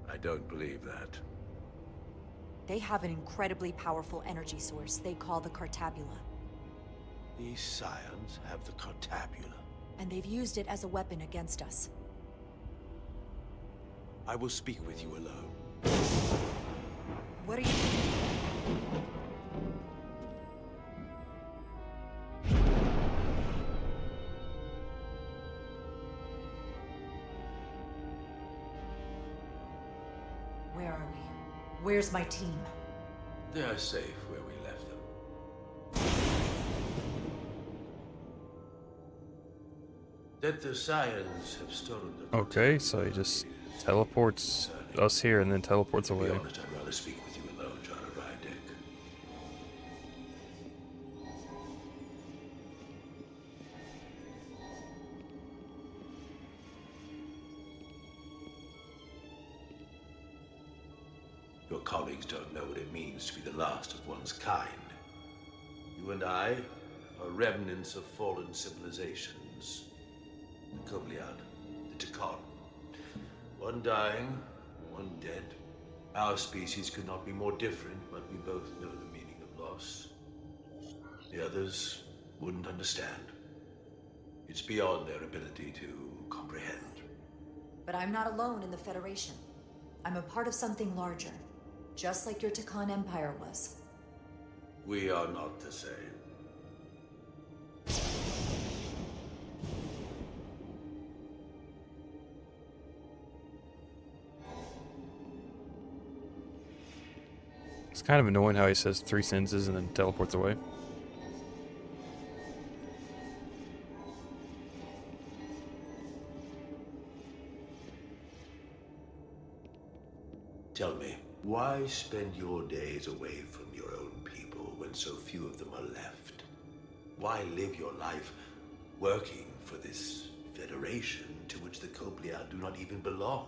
Speaker 18: I don't believe that.
Speaker 8: They have an incredibly powerful energy source they call the Cartabula.
Speaker 18: These scions have the Cartabula.
Speaker 8: And they've used it as a weapon against us.
Speaker 18: I will speak with you alone.
Speaker 8: What are you... Where are we? Where's my team?
Speaker 18: They are safe where we left them. That the scions have stolen the...
Speaker 1: Okay, so he just teleports us here and then teleports away.
Speaker 18: To be honest, I'd rather speak with you alone, John Rydick. Your colleagues don't know what it means to be the last of one's kind. You and I are remnants of fallen civilizations. The Kobliad, the Tekon. One dying, one dead. Our species could not be more different, but we both know the meaning of loss. The others wouldn't understand. It's beyond their ability to comprehend.
Speaker 8: But I'm not alone in the Federation. I'm a part of something larger. Just like your Tekon Empire was.
Speaker 18: We are not the same.
Speaker 1: It's kind of annoying how he says 3 sentences and then teleports away.
Speaker 18: Tell me, why spend your days away from your own people when so few of them are left? Why live your life working for this federation to which the Kobliad do not even belong?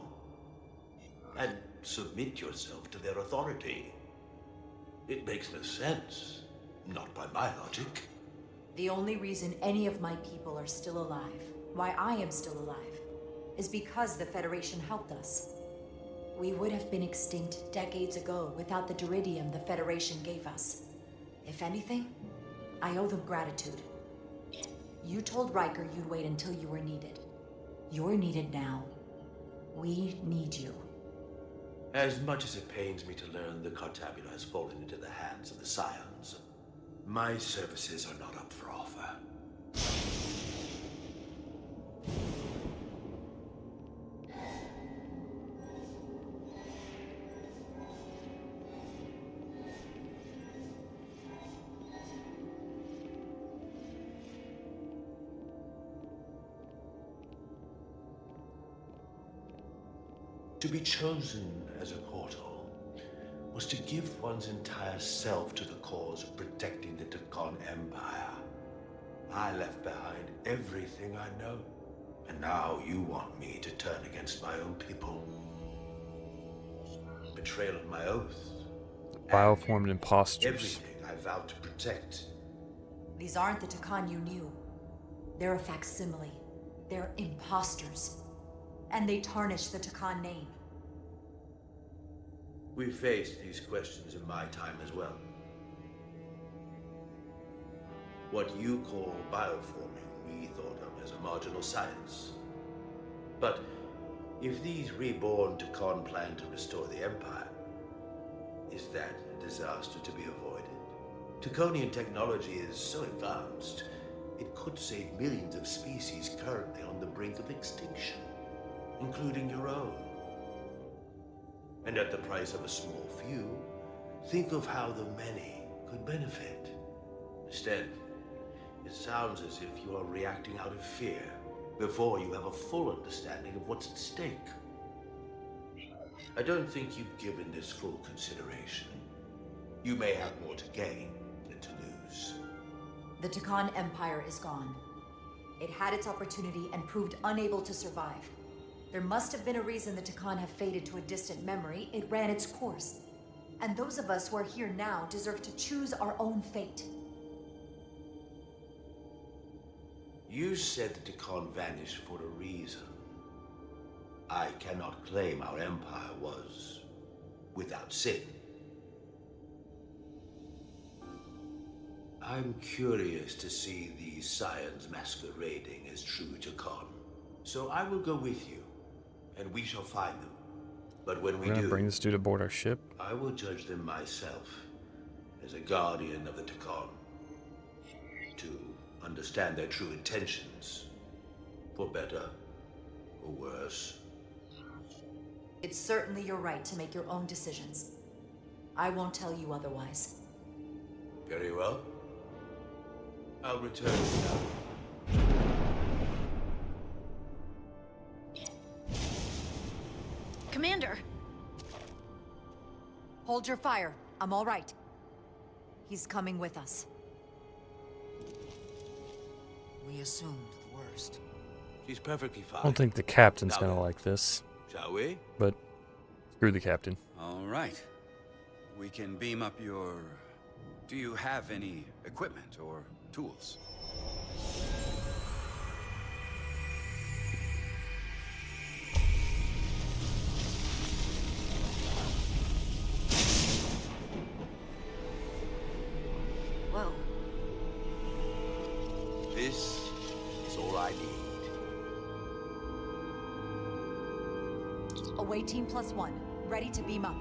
Speaker 18: And submit yourself to their authority? It makes no sense. Not by my logic.
Speaker 8: The only reason any of my people are still alive, why I am still alive, is because the Federation helped us. We would have been extinct decades ago without the Duridium the Federation gave us. If anything, I owe them gratitude. You told Riker you'd wait until you were needed. You're needed now. We need you.
Speaker 18: As much as it pains me to learn the Cartabula has fallen into the hands of the Scions, my services are not up for offer. To be chosen as a portal was to give one's entire self to the cause of protecting the Tekon Empire. I left behind everything I know, and now you want me to turn against my own people. Betrayal of my oath.
Speaker 1: Bioformed imposters.
Speaker 18: Everything I vowed to protect.
Speaker 8: These aren't the Tekon you knew. They're a facsimile. They're imposters. And they tarnish the Tekon name.
Speaker 18: We faced these questions in my time as well. What you call bioforming, we thought of as a marginal science. But if these reborn Tekon plan to restore the Empire, is that a disaster to be avoided? Tekonian technology is so advanced, it could save millions of species currently on the brink of extinction, including your own. And at the price of a small few, think of how the many could benefit. Instead, it sounds as if you are reacting out of fear before you have a full understanding of what's at stake. I don't think you've given this full consideration. You may have more to gain than to lose.
Speaker 8: The Tekon Empire is gone. It had its opportunity and proved unable to survive. There must have been a reason the Tekon have faded to a distant memory. It ran its course. And those of us who are here now deserve to choose our own fate.
Speaker 18: You said the Tekon vanished for a reason. I cannot claim our empire was without sin. I'm curious to see these scions masquerading as true Takon. So I will go with you, and we shall find them. But when we
Speaker 1: We're gonna
Speaker 18: do,
Speaker 1: bring this dude aboard our ship.
Speaker 18: I will judge them myself, as a guardian of the Takon, to understand their true intentions, for better or worse.
Speaker 8: It's certainly your right to make your own decisions. I won't tell you otherwise.
Speaker 18: Very well. I'll return now.
Speaker 2: Commander!
Speaker 8: Hold your fire. I'm all right. He's coming with us.
Speaker 17: We assumed the worst.
Speaker 18: She's perfectly fine.
Speaker 1: I don't think the captain's
Speaker 18: Now
Speaker 1: gonna
Speaker 18: then,
Speaker 1: like this.
Speaker 18: Shall we?
Speaker 1: But screw the captain.
Speaker 14: All right. We can beam up your... Do you have any equipment or tools?
Speaker 2: Whoa.
Speaker 18: This is all I need.
Speaker 8: Away team +1. Ready to beam up.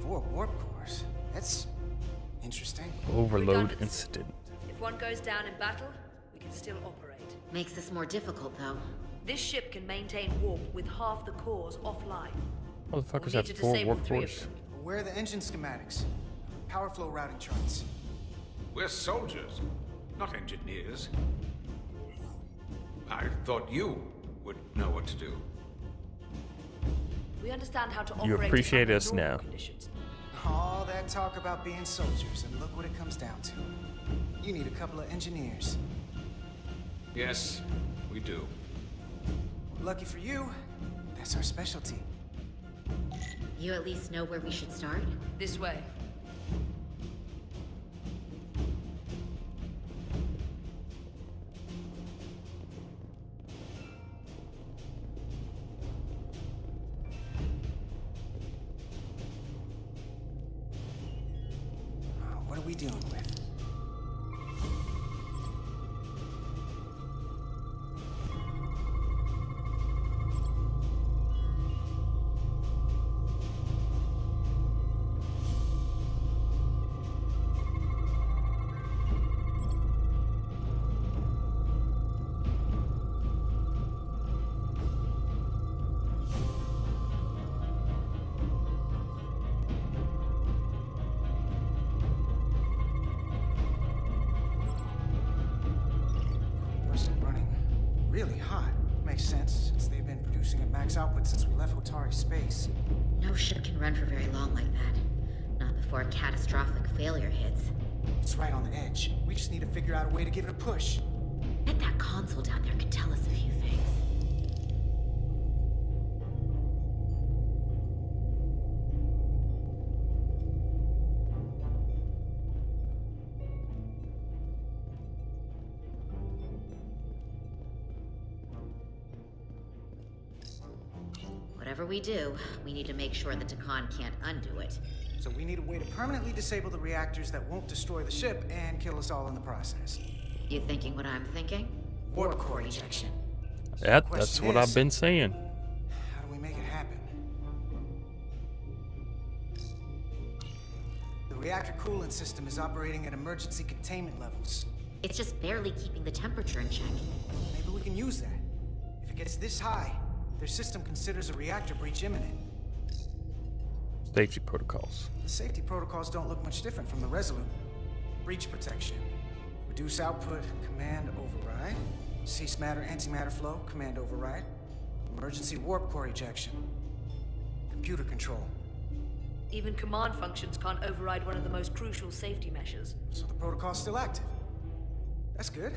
Speaker 3: Four warp cores. That's interesting.
Speaker 1: Overload
Speaker 5: Redundancy.
Speaker 1: incident.
Speaker 5: If one goes down in battle, we can still operate.
Speaker 2: Makes this more difficult, though.
Speaker 5: This ship can maintain warp with half the cores offline.
Speaker 1: Motherfuckers
Speaker 5: We'll
Speaker 1: have
Speaker 5: need to
Speaker 1: 4
Speaker 5: disable
Speaker 1: warp
Speaker 5: 3 of
Speaker 1: cores.
Speaker 5: them.
Speaker 3: Where are the engine schematics? Power flow routing charts.
Speaker 4: We're soldiers, not engineers. I thought you would know what to do.
Speaker 5: We understand how to
Speaker 1: You
Speaker 5: operate
Speaker 1: appreciate
Speaker 5: under
Speaker 1: us
Speaker 5: normal
Speaker 1: now.
Speaker 5: conditions.
Speaker 3: All that talk about being soldiers, and look what it comes down to. You need a couple of engineers.
Speaker 4: Yes, we do.
Speaker 3: Lucky for you, that's our specialty.
Speaker 2: You at least know where we should start?
Speaker 5: This way.
Speaker 3: What are we dealing with? Running really hot. Makes sense, since they've been producing at max output since we left Otari space.
Speaker 2: No ship can run for very long like that. Not before a catastrophic failure hits.
Speaker 3: It's right on the edge. We just need to figure out a way to give it a push.
Speaker 2: Bet that console down there could tell us a few things. Whatever we do, we need to make sure the Takon can't undo it.
Speaker 3: So we need a way to permanently disable the reactors that won't destroy the ship and kill us all in the process.
Speaker 2: You thinking what I'm thinking?
Speaker 3: Warp core ejection.
Speaker 1: That's
Speaker 3: Question
Speaker 1: what
Speaker 3: is,
Speaker 1: I've been saying.
Speaker 3: How do we make it happen? The reactor coolant system is operating at emergency containment levels.
Speaker 2: It's just barely keeping the temperature in check.
Speaker 3: Maybe we can use that. If it gets this high, their system considers a reactor breach imminent.
Speaker 1: Safety protocols.
Speaker 3: The safety protocols don't look much different from the Resolute. Breach protection. Reduce output, command override. Cease matter, antimatter flow, command override. Emergency warp core ejection. Computer control.
Speaker 5: Even command functions can't override one of the most crucial safety measures.
Speaker 3: So the protocol's still active. That's good.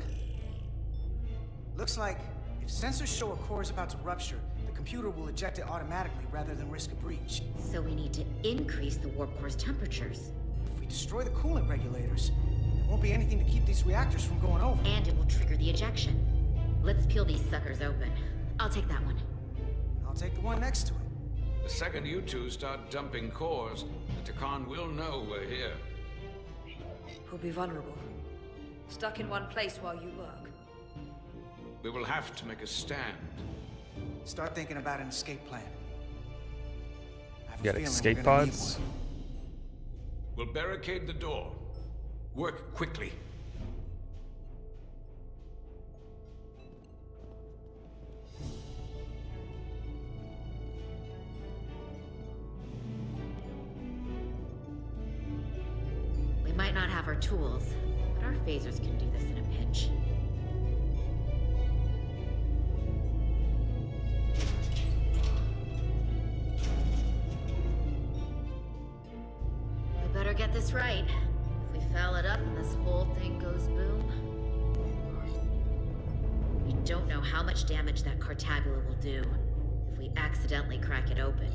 Speaker 3: Looks like if sensors show a core is about to rupture, the computer will eject it automatically rather than risk a breach.
Speaker 2: So we need to increase the warp core's temperatures.
Speaker 3: If we destroy the coolant regulators, there won't be anything to keep these reactors from going over.
Speaker 2: And it will trigger the ejection. Let's peel these suckers open. I'll take that one.
Speaker 3: I'll take the one next to it.
Speaker 4: The second you two start dumping cores, the Takan will know we're here.
Speaker 5: We'll be vulnerable. Stuck in one place while you work.
Speaker 4: We will have to make a stand.
Speaker 3: Start thinking about an escape plan.
Speaker 1: You got escape pods?
Speaker 4: We'll barricade the door. Work quickly.
Speaker 2: We might not have our tools, but our phasers can do this in a pinch. We better get this right. If we foul it up and this whole thing goes boom... We don't know how much damage that Cartabula will do if we accidentally crack it open.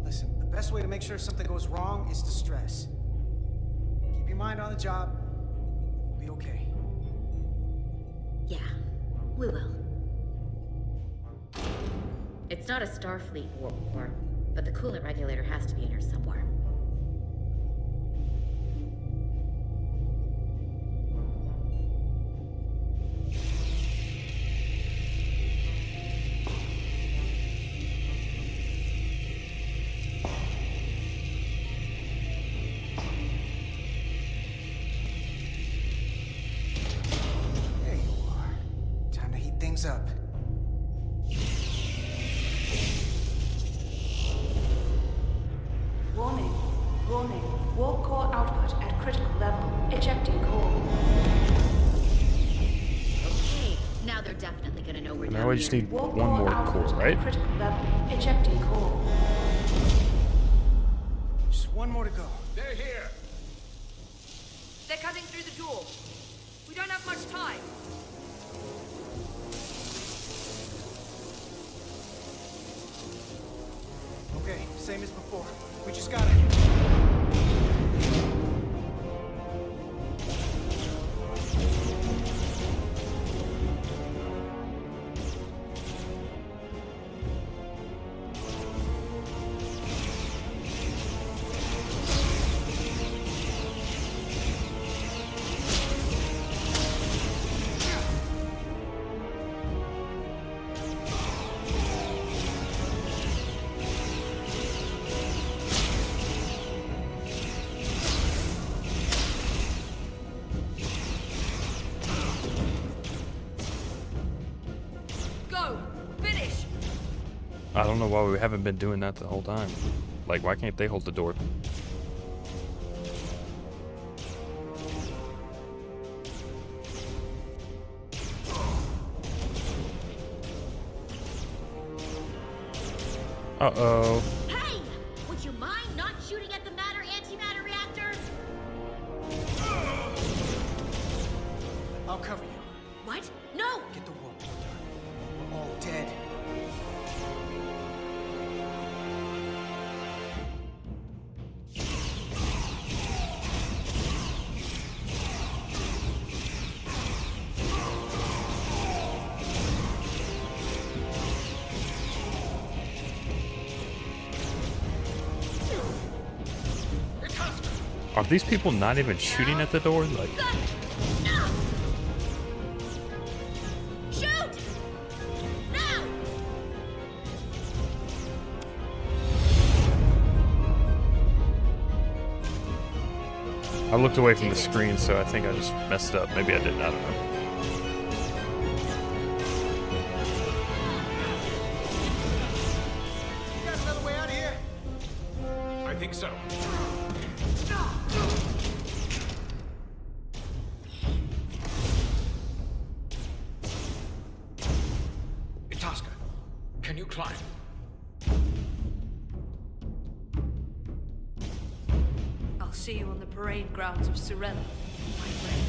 Speaker 3: Listen, the best way to make sure something goes wrong is to stress. Keep your mind on the job. We'll be okay.
Speaker 2: Yeah, we will. It's not a Starfleet warp core, but the coolant regulator has to be in here somewhere.
Speaker 3: There you are. Time to heat things up.
Speaker 5: Warning. Warning. Warp core output at critical level. Ejecting core.
Speaker 2: Okay, now they're definitely gonna know we're
Speaker 1: Now
Speaker 2: down
Speaker 1: we just
Speaker 2: here.
Speaker 1: need one more core, right?
Speaker 5: Critical level. Ejecting core.
Speaker 3: Just one more to go.
Speaker 4: They're here!
Speaker 5: They're cutting through the door. We don't have much time.
Speaker 3: Okay, same as before. We just gotta...
Speaker 5: Go! Finish!
Speaker 1: I don't know why we haven't been doing that the whole time. Like, why can't they hold the door? Uh-oh.
Speaker 2: Hey! Would you mind not shooting at the matter-antimatter reactors?
Speaker 3: I'll cover you.
Speaker 2: What? No!
Speaker 3: Get the warp core done. We're all dead.
Speaker 1: Are these people not even shooting at the door? Like,
Speaker 2: Shoot! Now!
Speaker 1: I looked away from the screen, so I think I just messed up. Maybe I didn't, I don't know.
Speaker 3: You got another way out of here?
Speaker 4: I think so. Itasca, can you climb?
Speaker 5: I'll see you on the parade grounds of Surrella, my friend.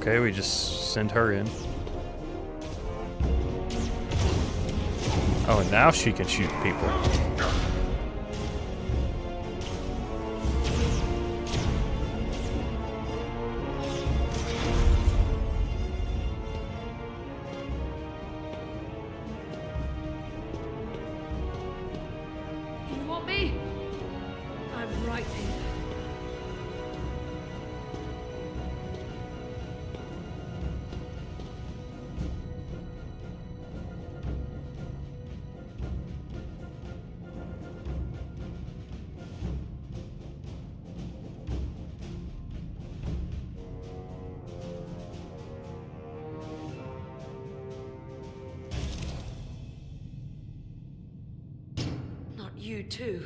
Speaker 1: Okay, we just send her in. Oh, and now she can shoot people.
Speaker 5: You want me? I'm right here. Not you too.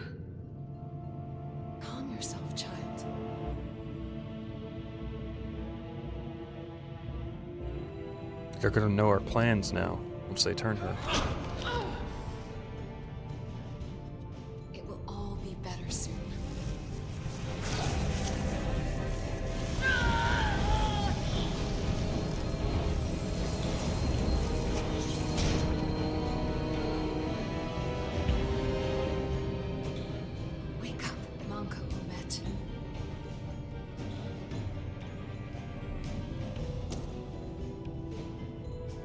Speaker 16: Calm yourself, child.
Speaker 1: They're gonna know our plans now once they turn her.
Speaker 16: It will all be better soon. Wake up, Monko Umet.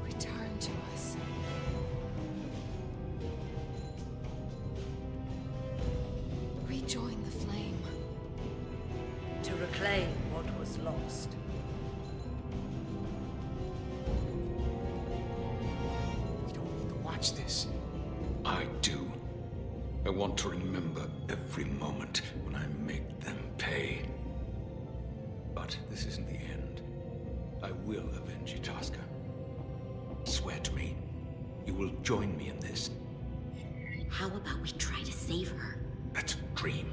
Speaker 16: Return to us. Rejoin the flame.
Speaker 5: To reclaim what was lost.
Speaker 3: We don't need to watch this.
Speaker 4: I do. I want to remember every moment when I make them pay. But this isn't the end. I will avenge Itasca. Swear to me, you will join me in this.
Speaker 2: How about we try to save her?
Speaker 4: That's a dream.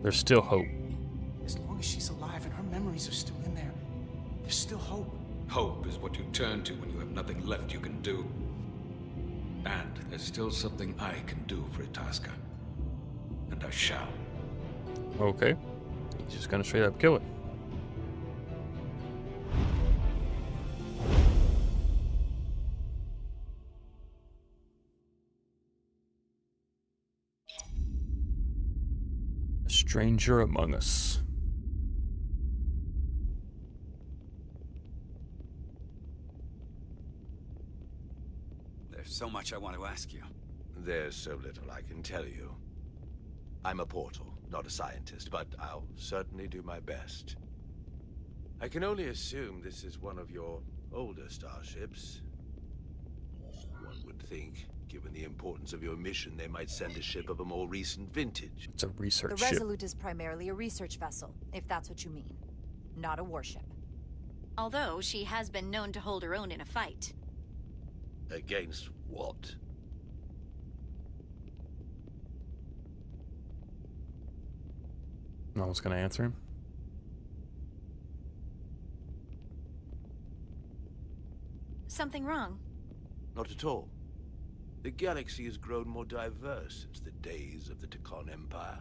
Speaker 1: There's still hope.
Speaker 3: As long as she's alive and her memories are still in there, there's still hope.
Speaker 4: Hope is what you turn to when you have nothing left you can do. And there's still something I can do for Itasca. And I shall.
Speaker 1: Okay. He's just gonna straight up kill it. A stranger among us.
Speaker 14: There's so much I want to ask you.
Speaker 18: There's so little I can tell you. I'm a portal, not a scientist, but I'll certainly do my best. I can only assume this is one of your older starships. One would think, given the importance of your mission, they might send a ship of a more recent vintage.
Speaker 1: It's a research
Speaker 8: The
Speaker 1: ship.
Speaker 8: Resolute is primarily a research vessel, if that's what you mean. Not a warship.
Speaker 2: Although she has been known to hold her own in a fight.
Speaker 18: Against what?
Speaker 1: No one's gonna answer him.
Speaker 2: Something wrong?
Speaker 18: Not at all. The galaxy has grown more diverse since the days of the Takon Empire.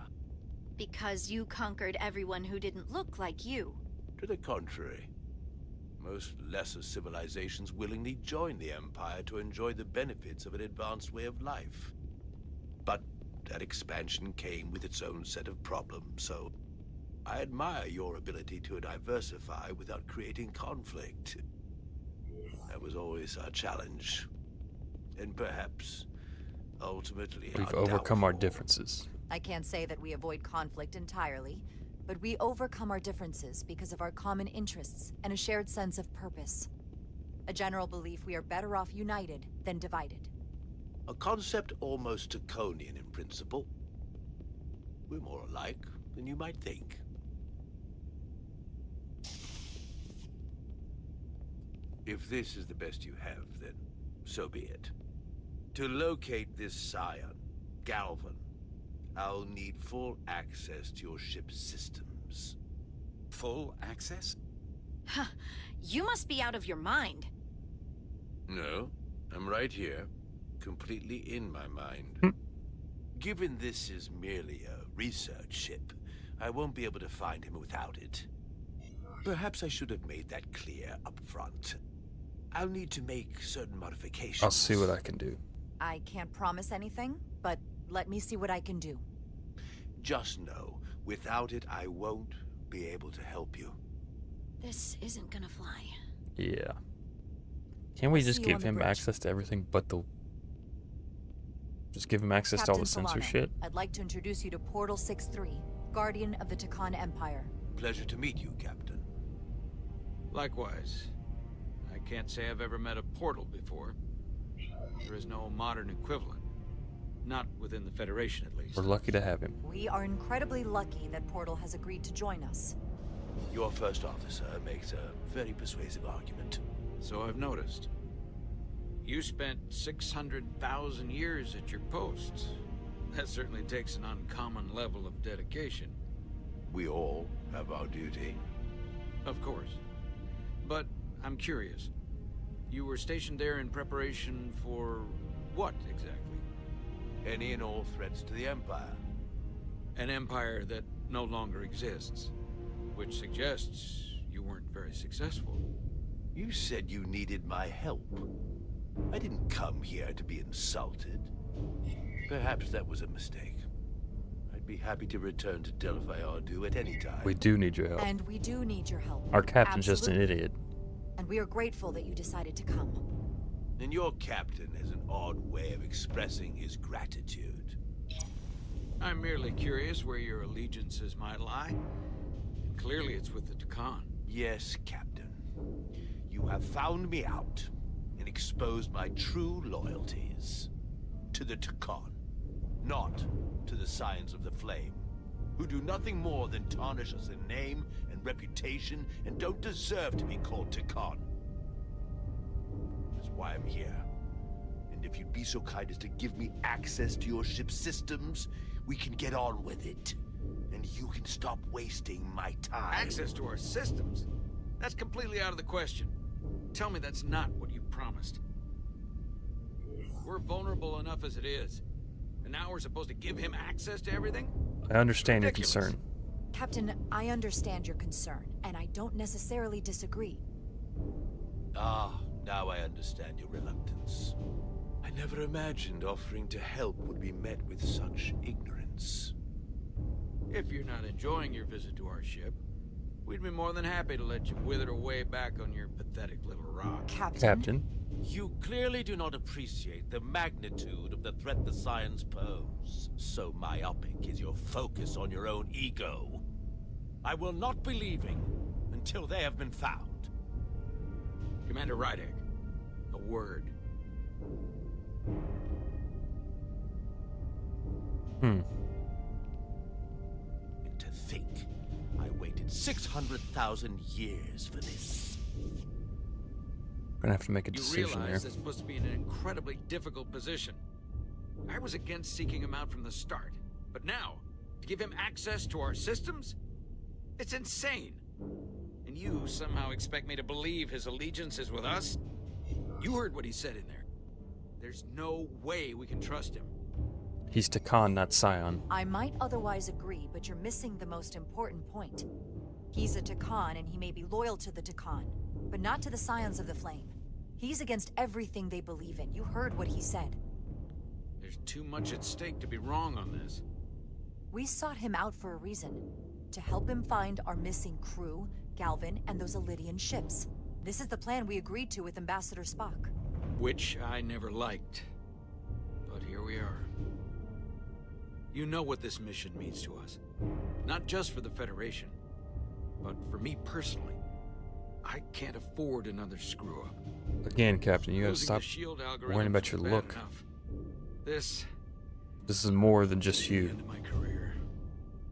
Speaker 2: Because you conquered everyone who didn't look like you.
Speaker 18: To the contrary. Most lesser civilizations willingly join the Empire to enjoy the benefits of an advanced way of life. But that expansion came with its own set of problems, so I admire your ability to diversify without creating conflict. That was always our challenge. And perhaps, ultimately,
Speaker 1: We've
Speaker 18: our
Speaker 1: overcome our
Speaker 18: downfall.
Speaker 1: differences.
Speaker 8: I can't say that we avoid conflict entirely, but we overcome our differences because of our common interests and a shared sense of purpose. A general belief we are better off united than divided.
Speaker 18: A concept almost Takonian in principle. We're more alike than you might think. If this is the best you have, then so be it. To locate this scion, Galvan, I'll need full access to your ship's systems.
Speaker 14: Full access?
Speaker 2: Huh. You must be out of your mind.
Speaker 18: No, I'm right here, completely in my mind. Given this is merely a research ship, I won't be able to find him without it. Perhaps I should have made that clear up front. I'll need to make certain modifications.
Speaker 1: I'll see what I can do.
Speaker 8: I can't promise anything, but let me see what I can do.
Speaker 18: Just know, without it, I won't be able to help you.
Speaker 2: This isn't gonna fly.
Speaker 1: Yeah. Can't we
Speaker 8: I'll
Speaker 1: just
Speaker 8: see you on
Speaker 1: give
Speaker 8: the
Speaker 1: him
Speaker 8: bridge.
Speaker 1: access to everything but the... Just give him access to all the sensor
Speaker 8: Solano,
Speaker 1: shit?
Speaker 8: I'd like to introduce you to Portal 6-3, Guardian of the Takan Empire.
Speaker 18: Pleasure to meet you, Captain.
Speaker 4: Likewise. I can't say I've ever met a portal before. There is no modern equivalent. Not within the Federation, at least.
Speaker 1: We're lucky to have him.
Speaker 8: We are incredibly lucky that Portal has agreed to join us.
Speaker 18: Your first officer makes a very persuasive argument.
Speaker 4: So I've noticed. You spent 600,000 years at your post. That certainly takes an uncommon level of dedication.
Speaker 18: We all have our duty.
Speaker 4: Of course. But I'm curious. You were stationed there in preparation for what exactly?
Speaker 18: Any and all threats to the Empire.
Speaker 4: An empire that no longer exists. Which suggests you weren't very successful.
Speaker 18: You said you needed my help. I didn't come here to be insulted. Perhaps that was a mistake. I'd be happy to return to Delphi Ardu at any time.
Speaker 1: We do need your help.
Speaker 8: And we do need your help.
Speaker 1: Our captain's just an
Speaker 8: Absolutely.
Speaker 1: idiot.
Speaker 8: And we are grateful that you decided to come.
Speaker 18: And your captain has an odd way of expressing his gratitude.
Speaker 4: I'm merely curious where your allegiances might lie. And clearly it's with the Takan.
Speaker 18: Yes, Captain. You have found me out and exposed my true loyalties. To the Takan, not to the Scions of the Flame, who do nothing more than tarnish us in name and reputation and don't deserve to be called Takan. That's why I'm here. And if you'd be so kind as to give me access to your ship's systems, we can get on with it. And you can stop wasting my time.
Speaker 4: Access to our systems? That's completely out of the question. Tell me that's not what you promised. We're vulnerable enough as it is. And now we're supposed to give him access to everything?
Speaker 1: I understand your
Speaker 4: Ridiculous.
Speaker 1: concern.
Speaker 8: Captain, I understand your concern, and I don't necessarily disagree.
Speaker 18: Ah, now I understand your reluctance. I never imagined offering to help would be met with such ignorance.
Speaker 4: If you're not enjoying your visit to our ship, we'd be more than happy to let you wither away back on your pathetic little rock.
Speaker 1: Captain?
Speaker 18: You clearly do not appreciate the magnitude of the threat the Scions pose. So myopic is your focus on your own ego. I will not be leaving until they have been found.
Speaker 4: Commander Rydek, a word.
Speaker 1: Hmm.
Speaker 18: And to think, I waited 600,000 years for this.
Speaker 1: Gonna have to make a
Speaker 4: You
Speaker 1: decision
Speaker 4: realize
Speaker 1: here.
Speaker 4: this puts me in an incredibly difficult position. I was against seeking him out from the start, but now, to give him access to our systems? It's insane. And you somehow expect me to believe his allegiance is with us? You heard what he said in there. There's no way we can trust him.
Speaker 1: He's Takan, not Scion.
Speaker 8: I might otherwise agree, but you're missing the most important point. He's a Takan, and he may be loyal to the Takan, but not to the Scions of the Flame. He's against everything they believe in. You heard what he said.
Speaker 4: There's too much at stake to be wrong on this.
Speaker 8: We sought him out for a reason. To help him find our missing crew, Galvin, and those Elydian ships. This is the plan we agreed to with Ambassador Spock.
Speaker 4: Which I never liked. But here we are. You know what this mission means to us. Not just for the Federation, but for me personally. I can't afford another screw-up.
Speaker 1: Again, Captain, you gotta
Speaker 4: Losing
Speaker 1: stop
Speaker 4: the shield
Speaker 1: worrying
Speaker 4: algorithm
Speaker 1: about your
Speaker 4: was bad
Speaker 1: look.
Speaker 4: enough. This
Speaker 1: This is more than just you.
Speaker 4: end of my career.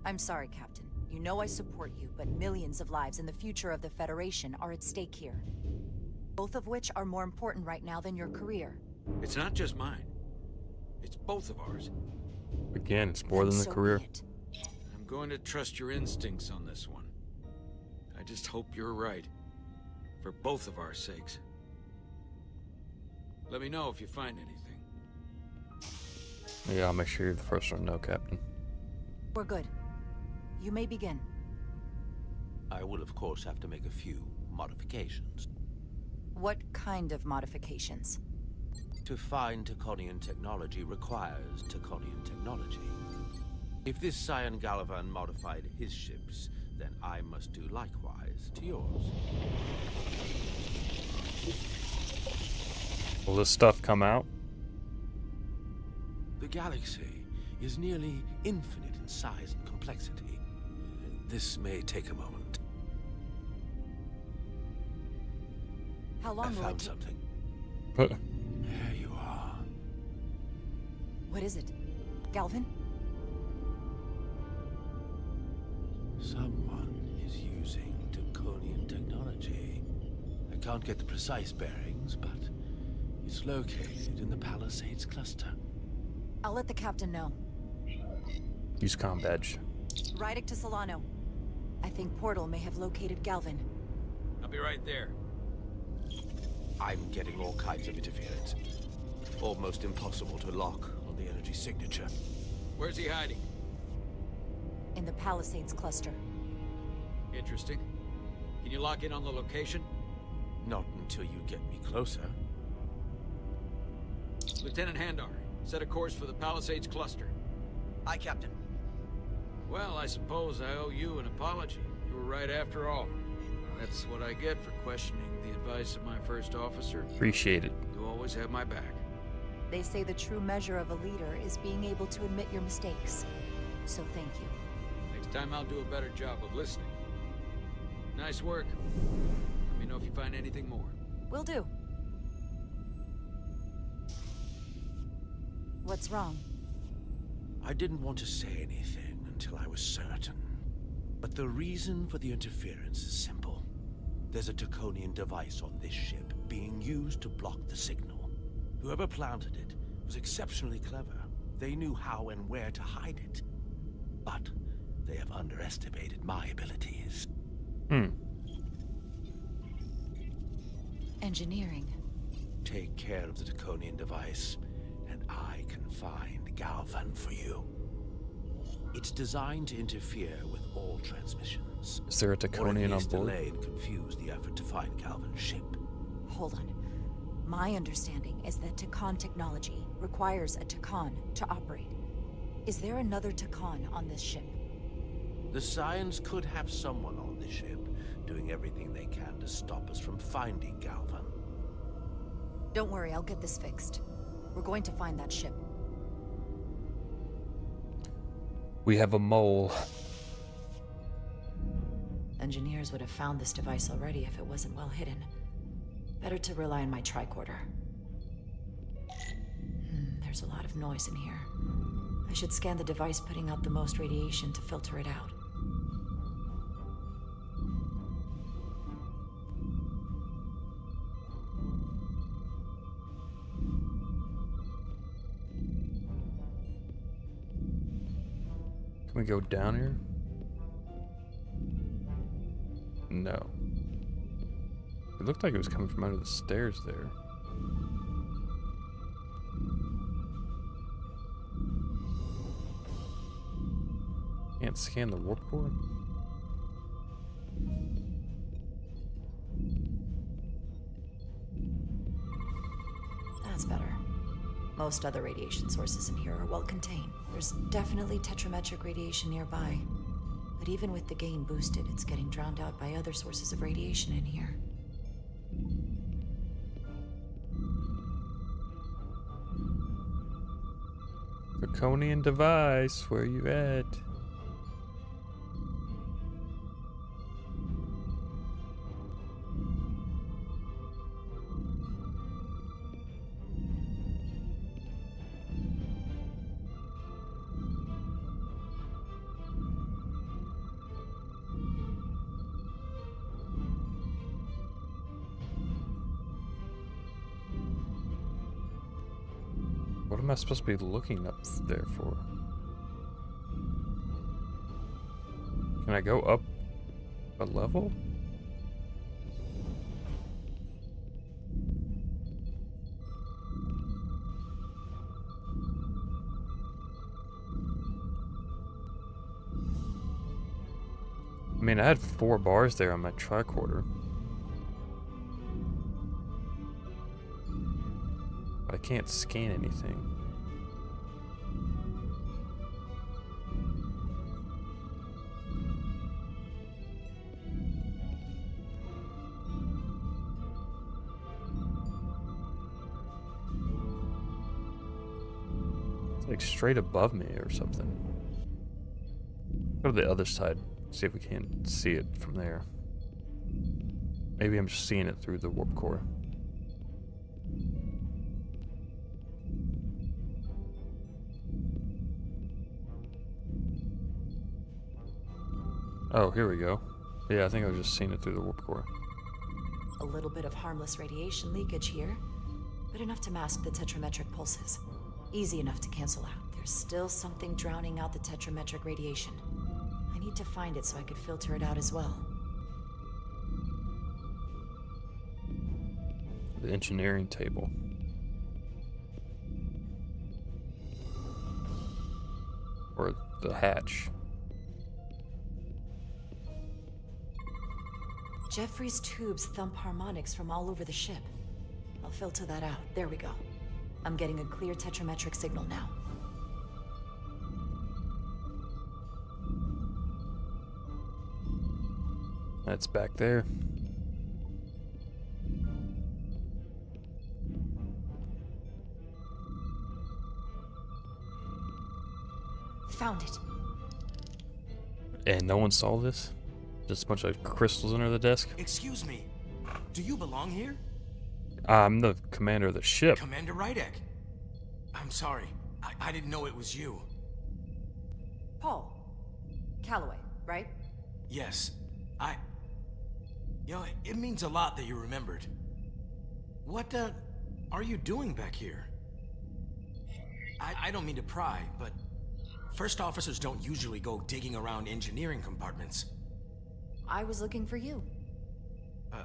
Speaker 8: I'm sorry, Captain. You know I support you, but millions of lives and the future of the Federation are at stake here. Both of which are more important right now than your career.
Speaker 4: It's not just mine. It's both of ours.
Speaker 1: Again, it's more than the
Speaker 8: So
Speaker 1: career.
Speaker 8: be it.
Speaker 4: I'm going to trust your instincts on this one. I just hope you're right. For both of our sakes. Let me know if you find anything.
Speaker 1: Yeah, I'll make sure you're the first one to know, Captain.
Speaker 8: We're good. You may begin.
Speaker 18: I will, of course, have to make a few modifications.
Speaker 8: What kind of modifications?
Speaker 18: To find Taconian technology requires Taconian technology. If this Scion Gallivan modified his ships, then I must do likewise to yours.
Speaker 1: Will this stuff come out?
Speaker 18: The galaxy is nearly infinite in size and complexity. This may take a moment.
Speaker 8: How long
Speaker 18: I
Speaker 8: will
Speaker 18: found
Speaker 8: it
Speaker 18: something.
Speaker 1: Huh.
Speaker 18: There you are.
Speaker 8: What is it? Galvin?
Speaker 18: Someone is using Taconian technology. I can't get the precise bearings, but it's located in the Palisades cluster.
Speaker 8: I'll let the captain know.
Speaker 1: Use comm badge.
Speaker 8: Rydick to Solano. I think Portal may have located Galvin.
Speaker 10: I'll be right there.
Speaker 18: I'm getting all kinds of interference. Almost impossible to lock on the energy signature.
Speaker 10: Where's he hiding?
Speaker 8: In the Palisades cluster.
Speaker 10: Interesting. Can you lock in on the location?
Speaker 18: Not until you get me closer.
Speaker 10: Lieutenant Handar, set a course for the Palisades cluster.
Speaker 11: Aye, Captain.
Speaker 10: Well, I suppose I owe you an apology. You were right after all. That's what I get for questioning the advice of my first officer.
Speaker 1: Appreciate it.
Speaker 10: You always have my back.
Speaker 8: They say the true measure of a leader is being able to admit your mistakes. So thank you.
Speaker 10: Next time I'll do a better job of listening. Nice work. Let me know if you find anything more.
Speaker 8: Will do. What's wrong?
Speaker 18: I didn't want to say anything until I was certain. But the reason for the interference is simple. There's a Taconian device on this ship being used to block the signal. Whoever planted it was exceptionally clever. They knew how and where to hide it. But they have underestimated my abilities.
Speaker 8: Engineering.
Speaker 18: Take care of the Taconian device, and I can find Galvan for you. It's designed to interfere with all transmissions.
Speaker 1: Is there a
Speaker 18: Or at
Speaker 1: Taconian on
Speaker 18: least
Speaker 1: board?
Speaker 18: delay and confuse the effort to find Galvan's ship.
Speaker 8: Hold on. My understanding is that Takan technology requires a Takan to operate. Is there another Takan on this ship?
Speaker 18: The Scions could have someone on the ship, doing everything they can to stop us from finding Galvan.
Speaker 8: Don't worry, I'll get this fixed. We're going to find that ship.
Speaker 1: We have a mole.
Speaker 8: Engineers would have found this device already if it wasn't well hidden. Better to rely on my tricorder. There's a lot of noise in here. I should scan the device putting out the most radiation to filter it out.
Speaker 1: Can we go down here? No. It looked like it was coming from under the stairs there. Can't scan the warp core?
Speaker 8: That's better. Most other radiation sources in here are well contained. There's definitely tetrametric radiation nearby. But even with the gain boosted, it's getting drowned out by other sources of radiation in here.
Speaker 1: Draconian device, where you at? What am I supposed to be looking up there for? Can I go up a level? mean, I had 4 bars there on my tricorder. I can't scan anything. It's like straight above me or something. Go to the other side, see if we can see it from there. Maybe I'm just seeing it through the warp core. Oh, here we go. Yeah, I think I was just seeing it through the warp core.
Speaker 8: A little bit of harmless radiation leakage here, but enough to mask the tetrametric pulses. Easy enough to cancel out. There's still something drowning out the tetrametric radiation. I need to find it so I could filter it out as well.
Speaker 1: The engineering table. Or the hatch.
Speaker 8: Jeffrey's tubes thump harmonics from all over the ship. I'll filter that out. There we go. I'm getting a clear tetrametric signal now.
Speaker 1: That's back there.
Speaker 8: Found it.
Speaker 1: And no one saw this? Just a bunch of crystals under the desk?
Speaker 11: Excuse me. Do you belong here?
Speaker 1: I'm the commander of the ship.
Speaker 11: Commander Rydek. I'm sorry. I didn't know it was you.
Speaker 8: Paul. Calloway, right?
Speaker 11: Yes. You know, it means a lot that you remembered. What, are you doing back here? I don't mean to pry, but first officers don't usually go digging around engineering compartments.
Speaker 8: I was looking for you.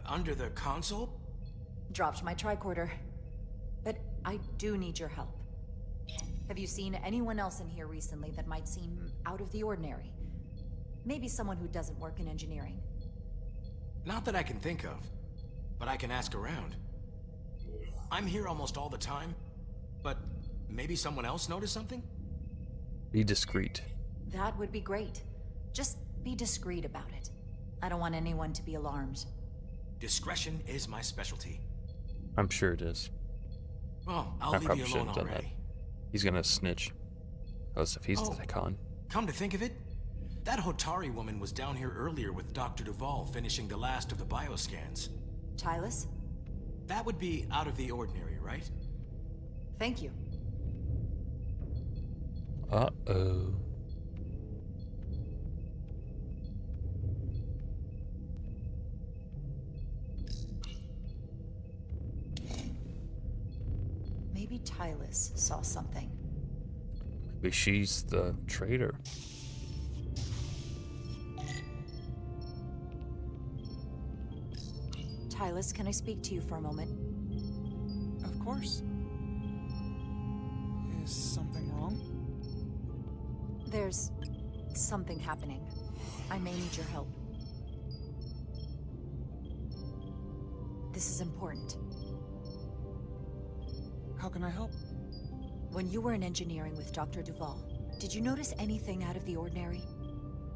Speaker 11: Under the console?
Speaker 8: Dropped my tricorder. But I do need your help. Have you seen anyone else in here recently that might seem out of the ordinary? Maybe someone who doesn't work in engineering.
Speaker 11: Not that I can think of, but I can ask around. I'm here almost all the time, but maybe someone else noticed something?
Speaker 1: Be discreet.
Speaker 8: That would be great. Just be discreet about it. I don't want anyone to be alarmed.
Speaker 11: Discretion is my specialty.
Speaker 1: I'm sure it is.
Speaker 11: Well, I'll leave you alone already.
Speaker 1: He's gonna snitch. As if he's the con.
Speaker 11: Come to think of it, that Hotari woman was down here earlier with Dr. Duvall finishing the last of the bioscans.
Speaker 8: Tylis?
Speaker 11: That would be out of the ordinary, right?
Speaker 8: Thank you.
Speaker 1: Uh-oh.
Speaker 8: Maybe Tylis saw something.
Speaker 1: Maybe she's the traitor.
Speaker 8: Tylis, can I speak to you for a moment?
Speaker 13: Of course. Is something wrong?
Speaker 8: There's something happening. I may need your help. This is important.
Speaker 13: How can I help?
Speaker 8: When you were in engineering with Dr. Duvall, did you notice anything out of the ordinary?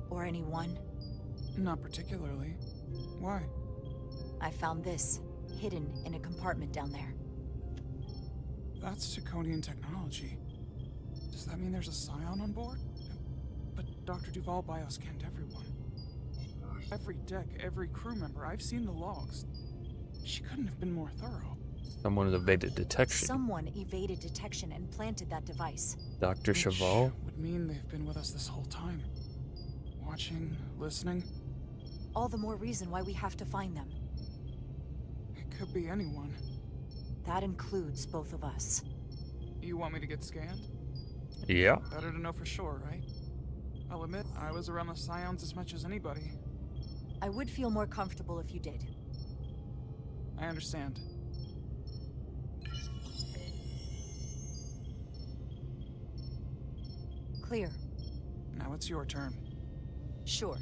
Speaker 8: Or anyone?
Speaker 13: Not particularly. Why?
Speaker 8: I found this, hidden in a compartment down there.
Speaker 13: That's Draconian technology. Does that mean there's a scion on board? But Dr. Duvall bioscanned everyone. Every deck, every crew member. I've seen the logs. She couldn't have been more thorough.
Speaker 1: Someone evaded detection.
Speaker 8: Someone evaded detection and planted that device.
Speaker 1: Dr. Cheval?
Speaker 13: Would mean they've been with us this whole time. Watching, listening.
Speaker 8: All the more reason why we have to find them.
Speaker 13: It could be anyone.
Speaker 8: That includes both of us.
Speaker 13: You want me to get scanned?
Speaker 1: Yeah.
Speaker 13: Better to know for sure, right? I'll admit, I was around the scions as much as anybody.
Speaker 8: I would feel more comfortable if you did.
Speaker 13: I understand.
Speaker 8: Clear.
Speaker 13: Now it's your turn.
Speaker 8: Sure.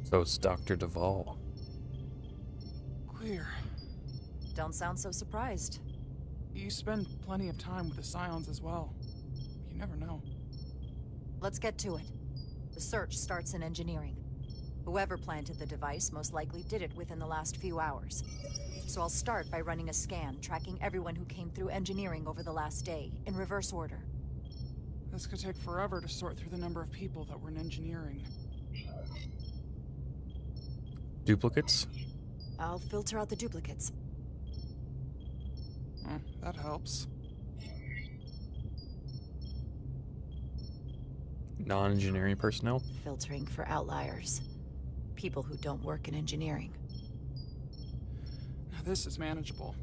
Speaker 1: So it's Dr. Duvall.
Speaker 13: Clear.
Speaker 8: Don't sound so surprised.
Speaker 13: You spend plenty of time with the Scions as well. You never know.
Speaker 8: Let's get to it. The search starts in engineering. Whoever planted the device most likely did it within the last few hours. So I'll start by running a scan, tracking everyone who came through engineering over the last day, in reverse order.
Speaker 13: This could take forever to sort through the number of people that were in engineering.
Speaker 1: Duplicates?
Speaker 8: I'll filter out the duplicates.
Speaker 13: That helps.
Speaker 1: Non-engineering personnel?
Speaker 8: Filtering for outliers. People who don't work in engineering.
Speaker 13: Now this is manageable.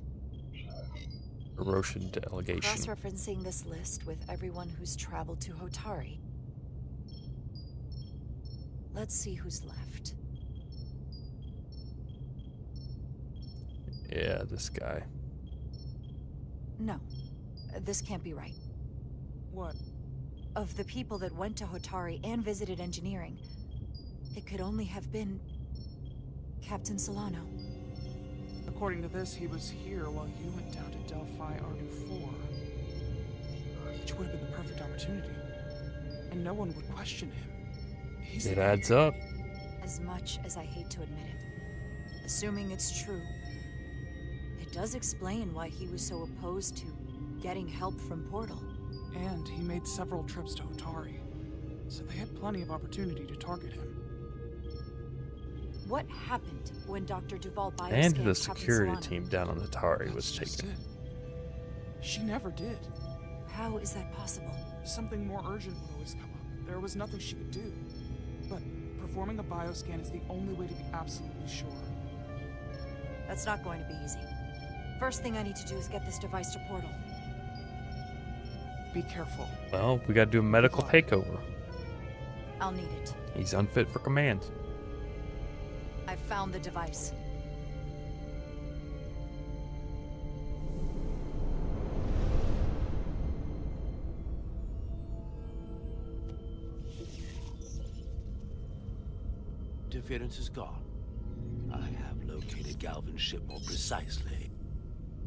Speaker 1: Roshan delegation.
Speaker 8: Cross-referencing this list with everyone who's traveled to Hotari. Let's see who's left.
Speaker 1: Yeah, this guy.
Speaker 8: No, this can't be right.
Speaker 13: What?
Speaker 8: Of the people that went to Hotari and visited engineering, it could only have been Captain Solano.
Speaker 13: According to this, he was here while you went down to Delphi Ardu 4. Which would have been the perfect opportunity. And no one would question him.
Speaker 1: It adds up.
Speaker 8: As much as I hate to admit it, assuming it's true, it does explain why he was so opposed to getting help from Portal.
Speaker 13: And he made several trips to Hotari, so they had plenty of opportunity to target him.
Speaker 8: What happened when Dr. Duvall bioscanned
Speaker 1: And the
Speaker 8: Captain
Speaker 1: security
Speaker 8: Solano?
Speaker 1: team down on the Atari was
Speaker 13: Just
Speaker 1: taken.
Speaker 13: it. She never did.
Speaker 8: How is that possible?
Speaker 13: Something more urgent would always come up. There was nothing she could do. But performing a bioscan is the only way to be absolutely sure.
Speaker 8: That's not going to be easy. First thing I need to do is get this device to Portal.
Speaker 13: Be careful.
Speaker 1: Well, we gotta do a medical takeover.
Speaker 8: I'll need it.
Speaker 1: He's unfit for command.
Speaker 8: I've found the device.
Speaker 18: Interference is gone. I have located Galvin's ship more precisely.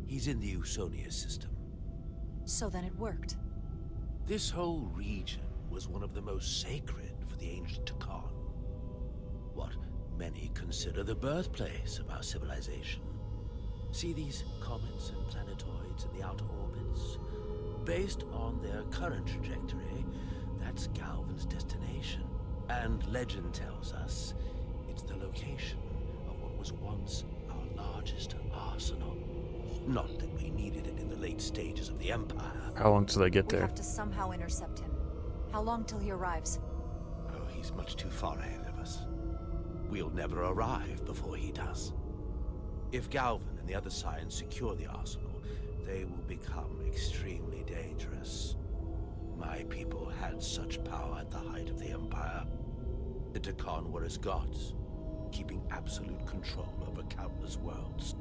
Speaker 18: He's in the Usonia system.
Speaker 8: So then it worked.
Speaker 18: This whole region was one of the most sacred for the ancient Takan. What many consider the birthplace of our civilization. See these comets and planetoids in the outer orbits? Based on their current trajectory, that's Galvin's destination. And legend tells us it's the location of what was once our largest arsenal. Not that we needed it in the late stages of the Empire.
Speaker 1: How long till they get
Speaker 8: We
Speaker 1: there?
Speaker 8: have to somehow intercept him. How long till he arrives?
Speaker 18: Oh, he's much too far ahead of us. We'll never arrive before he does. If Galvin and the other Scions secure the arsenal, they will become extremely dangerous. My people had such power at the height of the Empire. The Takan were as gods, keeping absolute control over countless worlds.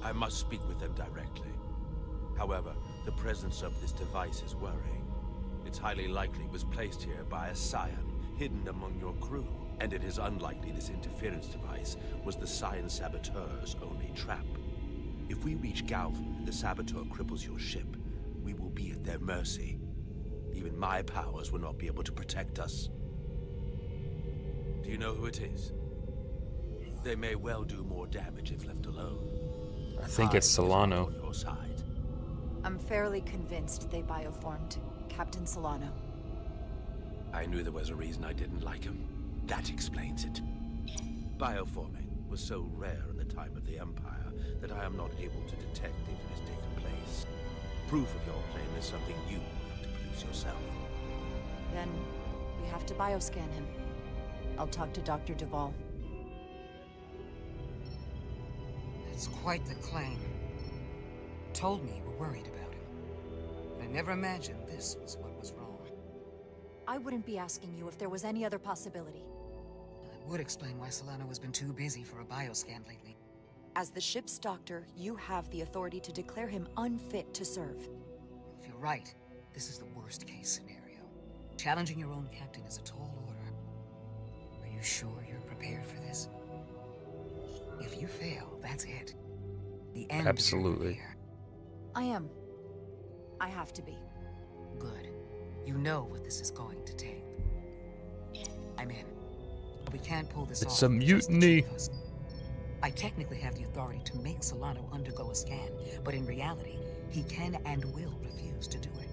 Speaker 18: I must speak with them directly. However, the presence of this device is worrying. It's highly likely it was placed here by a Scion, hidden among your crew. And it is unlikely this interference device was the Scion Saboteur's only trap. If we reach Galvin and the Saboteur cripples your ship, we will be at their mercy. Even my powers will not be able to protect us. Do you know who it is? They may well do more damage if left alone.
Speaker 1: I think it's Solano.
Speaker 18: On your side.
Speaker 8: I'm fairly convinced they bioformed Captain Solano.
Speaker 18: I knew there was a reason I didn't like him. That explains it. Bioforming was so rare in the time of the Empire that I am not able to detect if it has taken place. Proof of your claim is something you will have to produce yourself.
Speaker 8: Then we have to bioscan him. I'll talk to Dr. Duvall.
Speaker 17: It's quite the claim. Told me you were worried about him. But I never imagined this was what was wrong.
Speaker 8: I wouldn't be asking you if there was any other possibility.
Speaker 17: That would explain why Solano has been too busy for a bioscan lately.
Speaker 8: As the ship's doctor, you have the authority to declare him unfit to serve.
Speaker 17: If you're right, this is the worst case scenario. Challenging your own captain is a tall order. Are you sure you're prepared for this? If you fail, that's it. The end.
Speaker 1: Absolutely.
Speaker 8: I am. I have to be.
Speaker 17: Good. You know what this is going to take. I'm in. We can't pull this off.
Speaker 1: It's a
Speaker 17: with just the two
Speaker 1: mutiny.
Speaker 17: of us. I technically have the authority to make Solano undergo a scan, but in reality, he can and will refuse to do it.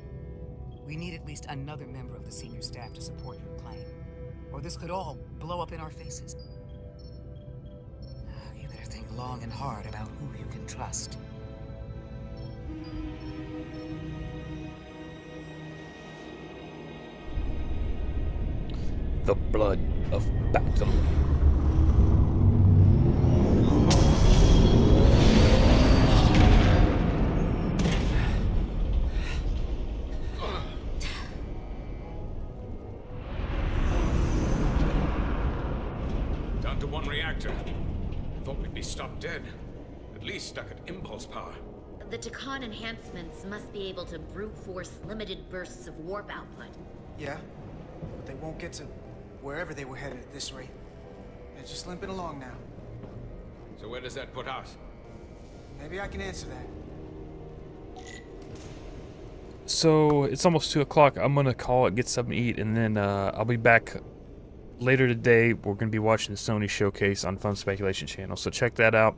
Speaker 17: We need at least another member of the senior staff to support your claim, or this could all blow up in our faces. You better think long and hard about who you can trust.
Speaker 1: The blood of battle.
Speaker 4: Down to one reactor. I thought we'd be stopped dead. At least stuck at impulse power.
Speaker 2: The Takan enhancements must be able to brute force limited bursts of warp output.
Speaker 3: Yeah, but they won't get to wherever they were headed at this rate. They're just limping along now.
Speaker 4: So where does that put us?
Speaker 3: Maybe I can answer that.
Speaker 1: So it's almost 2 o'clock. I'm gonna call it, get something to eat, and then I'll be back later today. We're gonna be watching the Sony showcase on Fun Speculation channel, so check that out.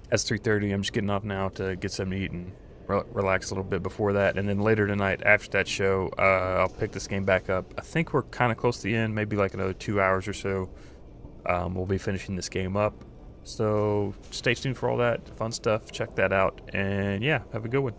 Speaker 1: That's 3:30. I'm just getting off now to get something to eat and relax a little bit before that, and then later tonight after that show, I'll pick this game back up. I think we're kind of close to the end, maybe like another 2 hours or so. We'll be finishing this game up, so stay tuned for all that fun stuff. Check that out, and yeah, have a good one.